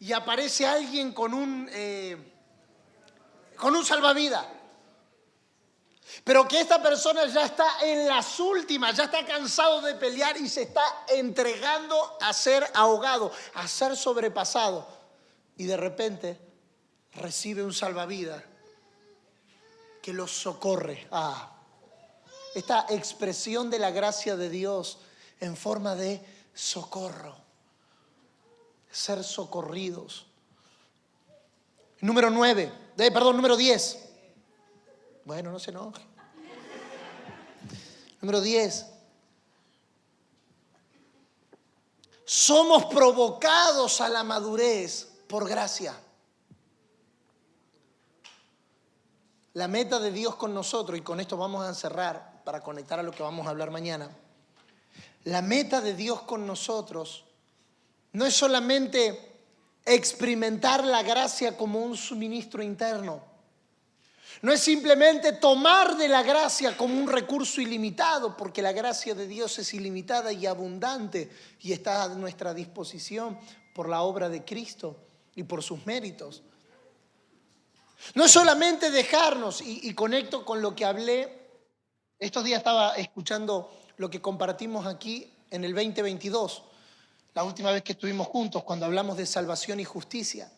y aparece alguien con un salvavidas. Pero que esta persona ya está en las últimas, ya está cansado de pelear y se está entregando a ser ahogado, a ser sobrepasado. Y de repente recibe un salvavidas que los socorre. Esta expresión de la gracia de Dios en forma de socorro. Ser socorridos. Número 10. Bueno, no se enoje. Número 10. Somos provocados a la madurez por gracia. La meta de Dios con nosotros, y con esto vamos a cerrar para conectar a lo que vamos a hablar mañana. La meta de Dios con nosotros no es solamente experimentar la gracia como un suministro interno. No es simplemente tomar de la gracia como un recurso ilimitado, porque la gracia de Dios es ilimitada y abundante y está a nuestra disposición por la obra de Cristo y por sus méritos. No es solamente dejarnos, y conecto con lo que hablé. Estos días estaba escuchando lo que compartimos aquí en el 2022, la última vez que estuvimos juntos, cuando hablamos de salvación y justicia.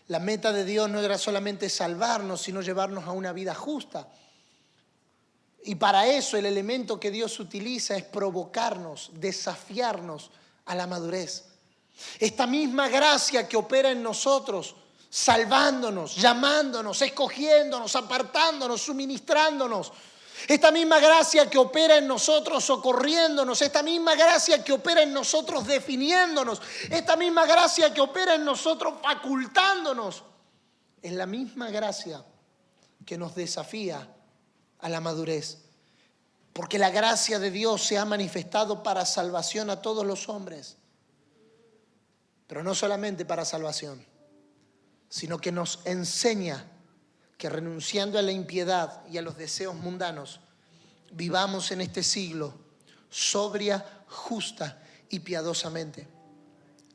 La meta de Dios no era solamente salvarnos, sino llevarnos a una vida justa. Y para eso el elemento que Dios utiliza es provocarnos, desafiarnos a la madurez. Esta misma gracia que opera en nosotros, salvándonos, llamándonos, escogiéndonos, apartándonos, suministrándonos. Esta misma gracia que opera en nosotros, socorriéndonos. Esta misma gracia que opera en nosotros, definiéndonos. Esta misma gracia que opera en nosotros, facultándonos. Es la misma gracia que nos desafía a la madurez. Porque la gracia de Dios se ha manifestado para salvación a todos los hombres. Pero no solamente para salvación, sino que nos enseña que renunciando a la impiedad y a los deseos mundanos, vivamos en este siglo sobria, justa y piadosamente.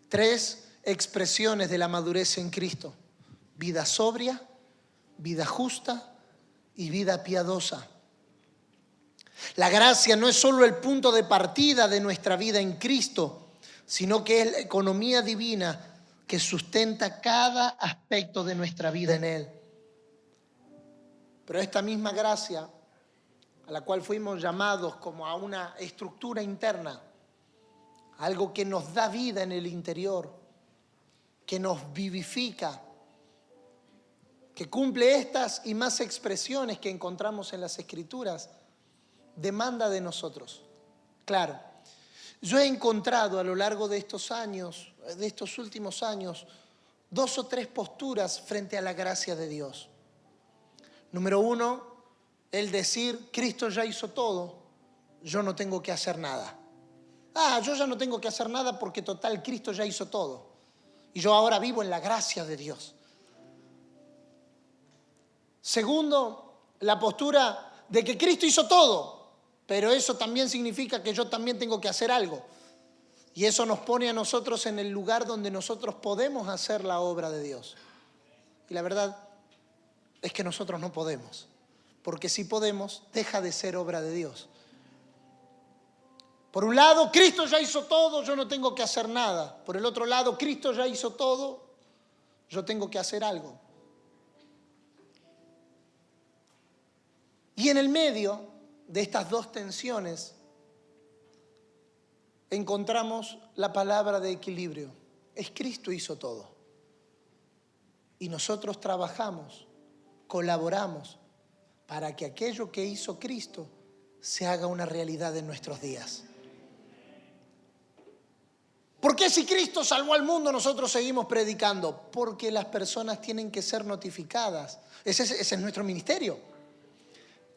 3 expresiones de la madurez en Cristo: vida sobria, vida justa y vida piadosa. La gracia no es solo el punto de partida de nuestra vida en Cristo, sino que es la economía divina que sustenta cada aspecto de nuestra vida en Él. Pero esta misma gracia, a la cual fuimos llamados como a una estructura interna, algo que nos da vida en el interior, que nos vivifica, que cumple estas y más expresiones que encontramos en las Escrituras, demanda de nosotros. Claro, yo he encontrado a lo largo de estos años, de estos últimos años, 2 o 3 posturas frente a la gracia de Dios. Número 1, el decir: Cristo ya hizo todo, yo no tengo que hacer nada. Yo ya no tengo que hacer nada porque total Cristo ya hizo todo. Y yo ahora vivo en la gracia de Dios. Segundo, la postura de que Cristo hizo todo, pero eso también significa que yo también tengo que hacer algo. Y eso nos pone a nosotros en el lugar donde nosotros podemos hacer la obra de Dios. Y la verdad es que nosotros no podemos. Porque si podemos, deja de ser obra de Dios. Por un lado, Cristo ya hizo todo, yo no tengo que hacer nada. Por el otro lado, Cristo ya hizo todo, yo tengo que hacer algo. Y en el medio de estas 2 tensiones encontramos la palabra de equilibrio. Es Cristo hizo todo. Y nosotros trabajamos, colaboramos para que aquello que hizo Cristo se haga una realidad en nuestros días. ¿Por qué si Cristo salvó al mundo nosotros seguimos predicando? Porque las personas tienen que ser notificadas. Ese es nuestro ministerio.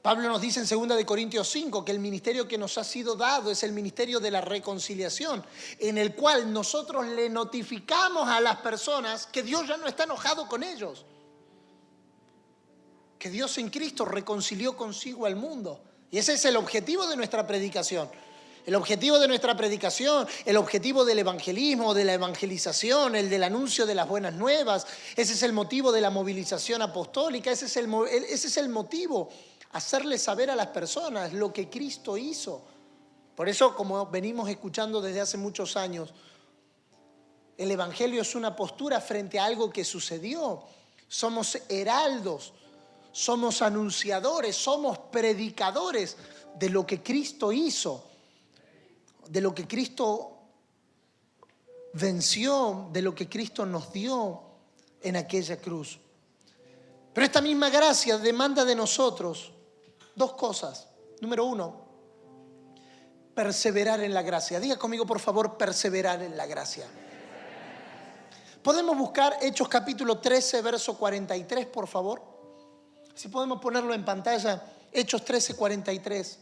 Pablo nos dice en 2 Corintios 5 que el ministerio que nos ha sido dado es el ministerio de la reconciliación, en el cual nosotros le notificamos a las personas que Dios ya no está enojado con ellos, que Dios en Cristo reconcilió consigo al mundo. Y ese es el objetivo de nuestra predicación. El objetivo de nuestra predicación, el objetivo del evangelismo, de la evangelización, el del anuncio de las buenas nuevas, ese es el motivo de la movilización apostólica, ese es el motivo, hacerle saber a las personas lo que Cristo hizo. Por eso, como venimos escuchando desde hace muchos años, el evangelio es una postura frente a algo que sucedió. Somos heraldos, somos anunciadores, somos predicadores de lo que Cristo hizo, de lo que Cristo venció, de lo que Cristo nos dio en aquella cruz. Pero esta misma gracia demanda de nosotros 2 cosas. Número 1, perseverar en la gracia. Diga conmigo, por favor, perseverar en la gracia. ¿Podemos buscar Hechos capítulo 13, verso 43, por favor? Si podemos ponerlo en pantalla, Hechos 13, 43.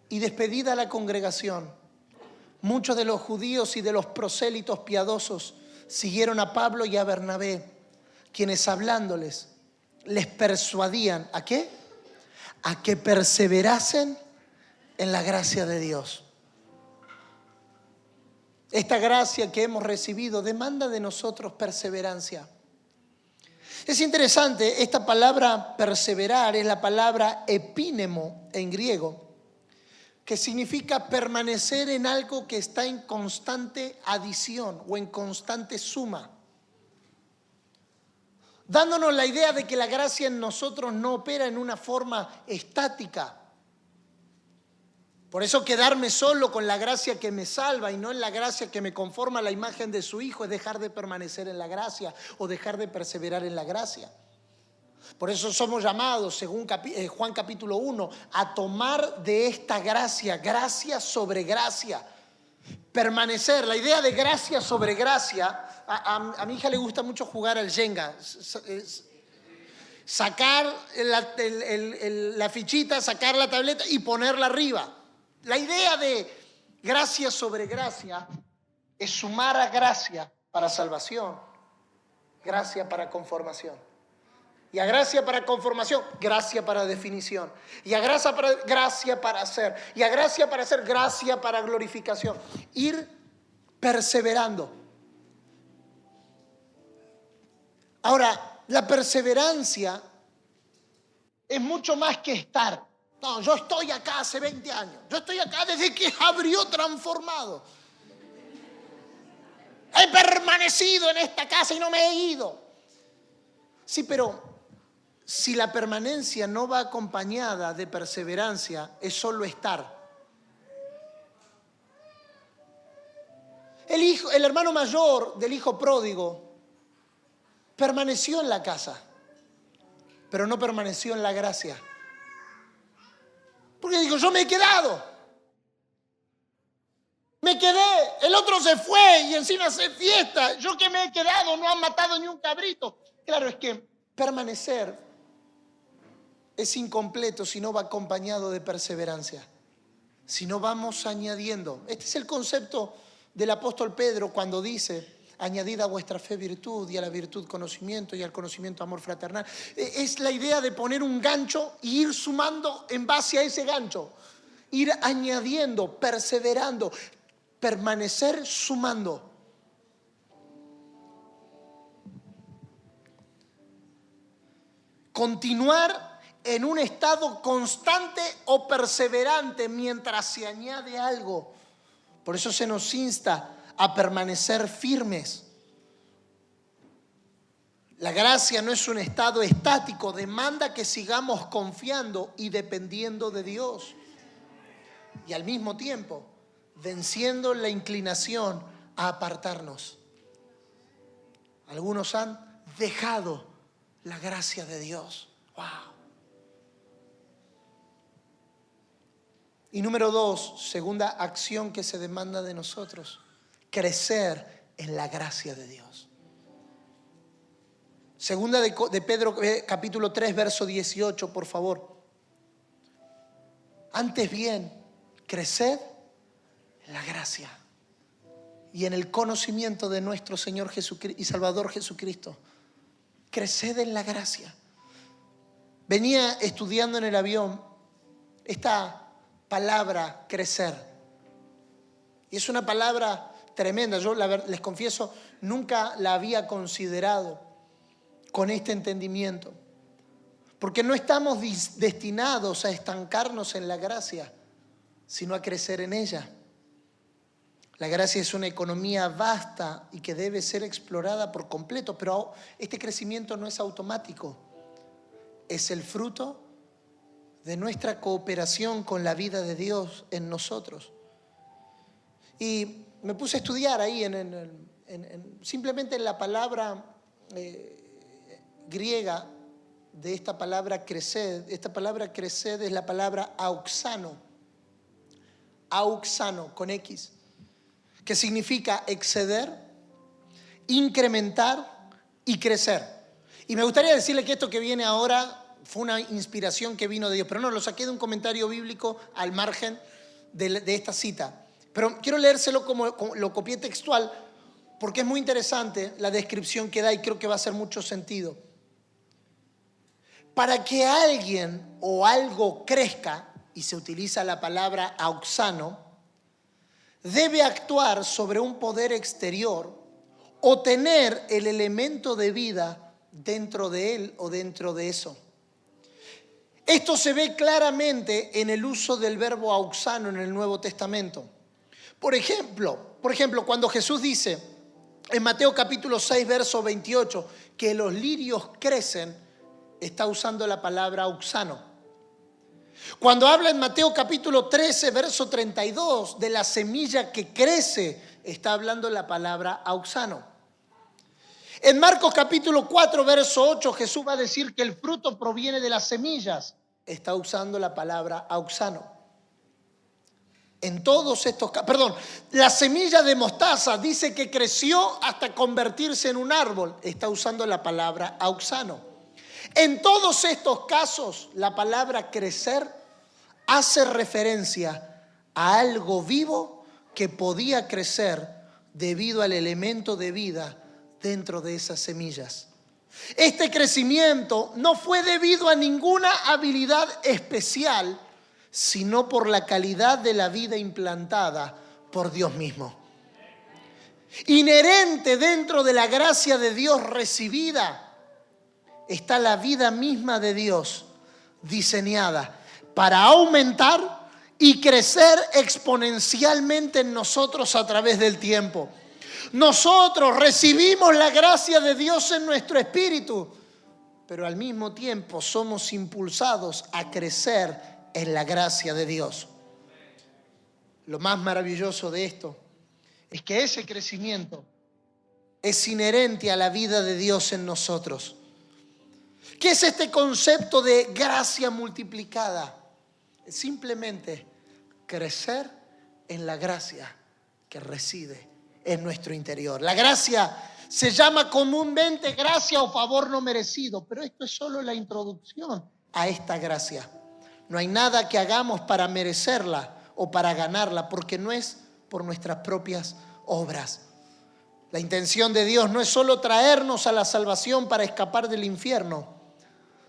Y despedida la congregación, muchos de los judíos y de los prosélitos piadosos siguieron a Pablo y a Bernabé, quienes hablándoles les persuadían, ¿a qué? A que perseverasen en la gracia de Dios. Esta gracia que hemos recibido demanda de nosotros perseverancia. Es interesante, esta palabra perseverar es la palabra epínemo en griego, que significa permanecer en algo que está en constante adición o en constante suma, dándonos la idea de que la gracia en nosotros no opera en una forma estática. Por eso quedarme solo con la gracia que me salva y no en la gracia que me conforma a la imagen de su Hijo es dejar de permanecer en la gracia o dejar de perseverar en la gracia. Por eso somos llamados, según Juan capítulo 1, a tomar de esta gracia, gracia sobre gracia. Permanecer, la idea de gracia sobre gracia, a mi hija le gusta mucho jugar al Jenga. Sacar la fichita, sacar la tableta y ponerla arriba. La idea de gracia sobre gracia es sumar a gracia para salvación, gracia para conformación. Y a gracia para conformación, gracia para definición. Y a gracia para hacer. Y a gracia para hacer, gracia para glorificación. Ir perseverando. Ahora, la perseverancia es mucho más que estar. No, yo estoy acá hace 20 años. Yo estoy acá desde que abrió Transformado. He permanecido en esta casa y no me he ido. Sí, pero si la permanencia no va acompañada de perseverancia, es solo estar. El hermano mayor del hijo pródigo permaneció en la casa, pero no permaneció en la gracia. Porque digo, yo me he quedado. Me quedé, el otro se fue y encima hace fiesta. Yo que me he quedado, no han matado ni un cabrito. Claro, es que permanecer es incompleto si no va acompañado de perseverancia. Si no vamos añadiendo. Este es el concepto del apóstol Pedro cuando dice: añadid a vuestra fe virtud, y a la virtud conocimiento, y al conocimiento amor fraternal. Es la idea de poner un gancho y ir sumando en base a ese gancho. Ir añadiendo, perseverando, permanecer sumando. Continuar en un estado constante o perseverante mientras se añade algo. Por eso se nos insta a permanecer firmes. La gracia no es un estado estático, demanda que sigamos confiando y dependiendo de Dios. Y al mismo tiempo, venciendo la inclinación a apartarnos. Algunos han dejado la gracia de Dios. ¡Wow! Y número 2, segunda acción que se demanda de nosotros: crecer en la gracia de Dios. Segunda de Pedro, capítulo 3, verso 18, por favor. Antes bien, creced en la gracia y en el conocimiento de nuestro Señor Jesucristo y Salvador Jesucristo. Creced en la gracia. Venía estudiando en el avión esta palabra crecer. Y es una palabra tremenda. Yo les confieso, nunca la había considerado con este entendimiento. Porque no estamos destinados a estancarnos en la gracia, sino a crecer en ella. La gracia es una economía vasta y que debe ser explorada por completo, pero este crecimiento no es automático. Es el fruto de nuestra cooperación con la vida de Dios en nosotros. Y me puse a estudiar ahí simplemente en la palabra griega de esta palabra crecer. Esta palabra crecer es la palabra auxano. Auxano con X, que significa exceder, incrementar y crecer. Y me gustaría decirle que esto que viene ahora fue una inspiración que vino de Dios, pero no, lo saqué de un comentario bíblico al margen de esta cita. Pero quiero leérselo como lo copié textual, porque es muy interesante la descripción que da y creo que va a hacer mucho sentido. Para que alguien o algo crezca, y se utiliza la palabra auxano, debe actuar sobre un poder exterior o tener el elemento de vida dentro de él o dentro de eso. Esto se ve claramente en el uso del verbo auxano en el Nuevo Testamento. Por ejemplo, cuando Jesús dice en Mateo capítulo 6, verso 28, que los lirios crecen, está usando la palabra auxano. Cuando habla en Mateo capítulo 13, verso 32, de la semilla que crece, está hablando la palabra auxano. En Marcos capítulo 4, verso 8, Jesús va a decir que el fruto proviene de las semillas. Está usando la palabra auxano. En todos estos casos, la semilla de mostaza dice que creció hasta convertirse en un árbol. Está usando la palabra auxano. En todos estos casos, la palabra crecer hace referencia a algo vivo que podía crecer debido al elemento de vida dentro de esas semillas. Este crecimiento no fue debido a ninguna habilidad especial, sino por la calidad de la vida implantada por Dios mismo. Inherente dentro de la gracia de Dios recibida está la vida misma de Dios, diseñada para aumentar y crecer exponencialmente en nosotros a través del tiempo. Nosotros recibimos la gracia de Dios en nuestro espíritu, pero al mismo tiempo somos impulsados a crecer en la gracia de Dios. Lo más maravilloso de esto es que ese crecimiento es inherente a la vida de Dios en nosotros. ¿Qué es este concepto de gracia multiplicada? Es simplemente crecer en la gracia que reside en nuestro interior. La gracia se llama comúnmente gracia o favor no merecido, pero esto es solo la introducción a esta gracia. No hay nada que hagamos para merecerla o para ganarla, porque no es por nuestras propias obras. La intención de Dios no es solo traernos a la salvación para escapar del infierno,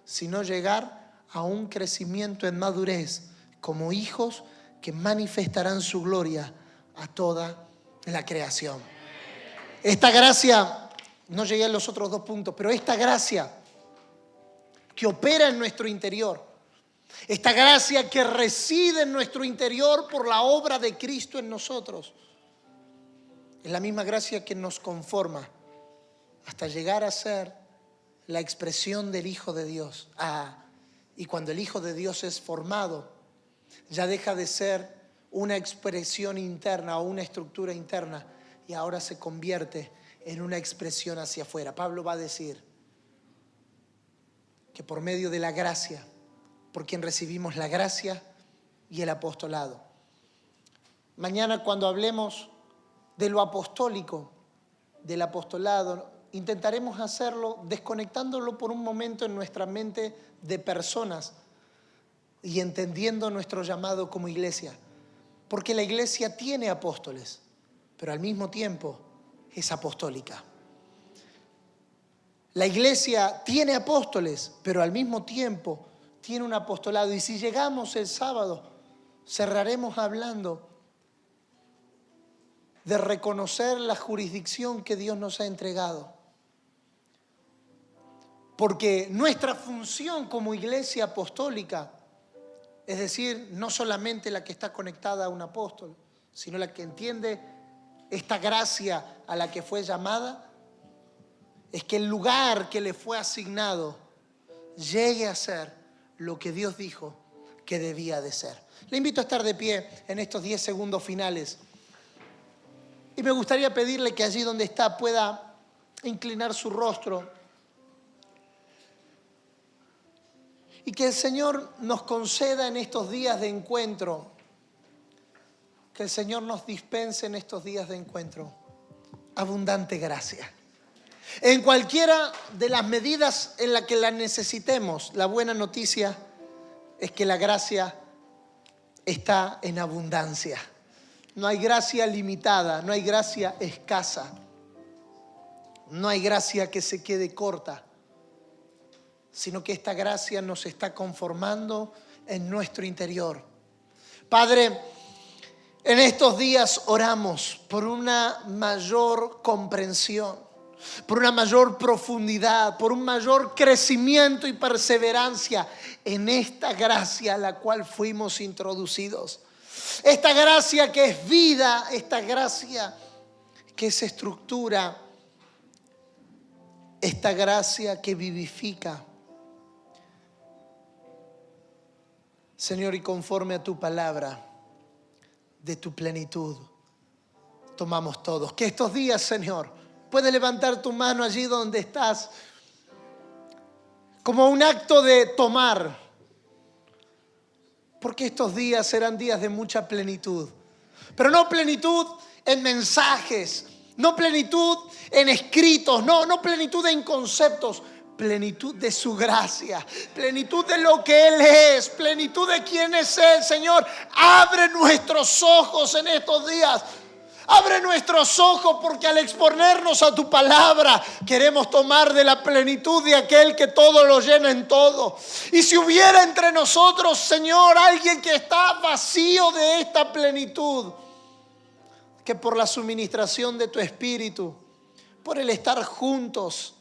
sino llegar a un crecimiento en madurez como hijos que manifestarán su gloria a toda la creación. Esta gracia, no llegué a los otros dos puntos, pero esta gracia que opera en nuestro interior, esta gracia que reside en nuestro interior por la obra de Cristo en nosotros, es la misma gracia que nos conforma hasta llegar a ser la expresión del Hijo de Dios. Y cuando el Hijo de Dios es formado, ya deja de ser una expresión interna o una estructura interna y ahora se convierte en una expresión hacia afuera. Pablo va a decir que por medio de la gracia, por quien recibimos la gracia y el apostolado. Mañana cuando hablemos de lo apostólico, del apostolado, intentaremos hacerlo desconectándolo por un momento en nuestra mente de personas y entendiendo nuestro llamado como iglesia. Porque la iglesia tiene apóstoles, pero al mismo tiempo es apostólica. La iglesia tiene apóstoles, pero al mismo tiempo tiene un apostolado. Y si llegamos el sábado, cerraremos hablando de reconocer la jurisdicción que Dios nos ha entregado. Porque nuestra función como iglesia apostólica, es decir, no solamente la que está conectada a un apóstol, sino la que entiende esta gracia a la que fue llamada, es que el lugar que le fue asignado llegue a ser lo que Dios dijo que debía de ser. Le invito a estar de pie en estos 10 segundos finales. Y me gustaría pedirle que allí donde está pueda inclinar su rostro y que el Señor nos conceda en estos días de encuentro, que el Señor nos dispense en estos días de encuentro abundante gracia. En cualquiera de las medidas en las que la necesitemos, la buena noticia es que la gracia está en abundancia. No hay gracia limitada, no hay gracia escasa, no hay gracia que se quede corta, sino que esta gracia nos está conformando en nuestro interior. Padre, en estos días oramos por una mayor comprensión por una mayor profundidad, por un mayor crecimiento y perseverancia en esta gracia a la cual fuimos introducidos. Esta gracia que es vida, esta gracia que es estructura, esta gracia que vivifica. Señor, y conforme a tu palabra, de tu plenitud, tomamos todos. Que estos días, Señor, puedes levantar tu mano allí donde estás, como un acto de tomar, porque estos días serán días de mucha plenitud, pero no plenitud en mensajes, no plenitud en escritos, no plenitud en conceptos, plenitud de su gracia, plenitud de lo que Él es, plenitud de quién es Él. Señor, abre nuestros ojos en estos días. Abre nuestros ojos, porque al exponernos a tu palabra queremos tomar de la plenitud de aquel que todo lo llena en todo. Y si hubiera entre nosotros, Señor, alguien que está vacío de esta plenitud, que por la suministración de tu Espíritu, por el estar juntos,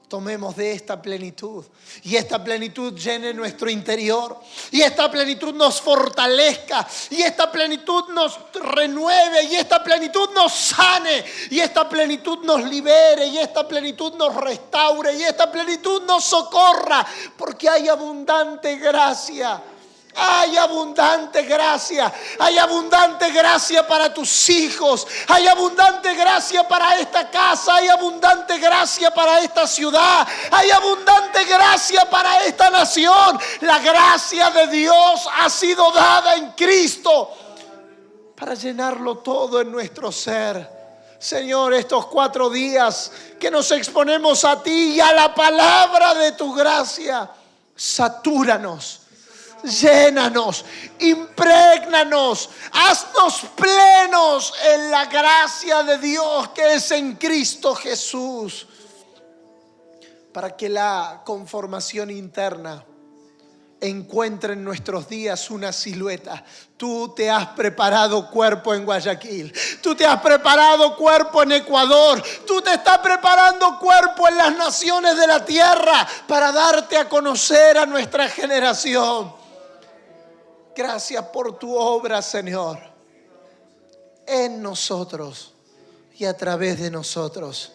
tomemos de esta plenitud, y esta plenitud llene nuestro interior, y esta plenitud nos fortalezca, y esta plenitud nos renueve, y esta plenitud nos sane, y esta plenitud nos libere, y esta plenitud nos restaure, y esta plenitud nos socorra, porque hay abundante gracia. Hay abundante gracia, hay abundante gracia para tus hijos, hay abundante gracia para esta casa, hay abundante gracia para esta ciudad, hay abundante gracia para esta nación. La gracia de Dios ha sido dada en Cristo para llenarlo todo en nuestro ser. Señor, estos 4 días que nos exponemos a ti y a la palabra de tu gracia, satúranos, llénanos, imprégnanos, haznos plenos en la gracia de Dios que es en Cristo Jesús, para que la conformación interna encuentre en nuestros días una silueta. Tú te has preparado cuerpo en Guayaquil, tú te has preparado cuerpo en Ecuador, tú te estás preparando cuerpo en las naciones de la tierra para darte a conocer a nuestra generación. Gracias por tu obra, Señor, en nosotros y a través de nosotros.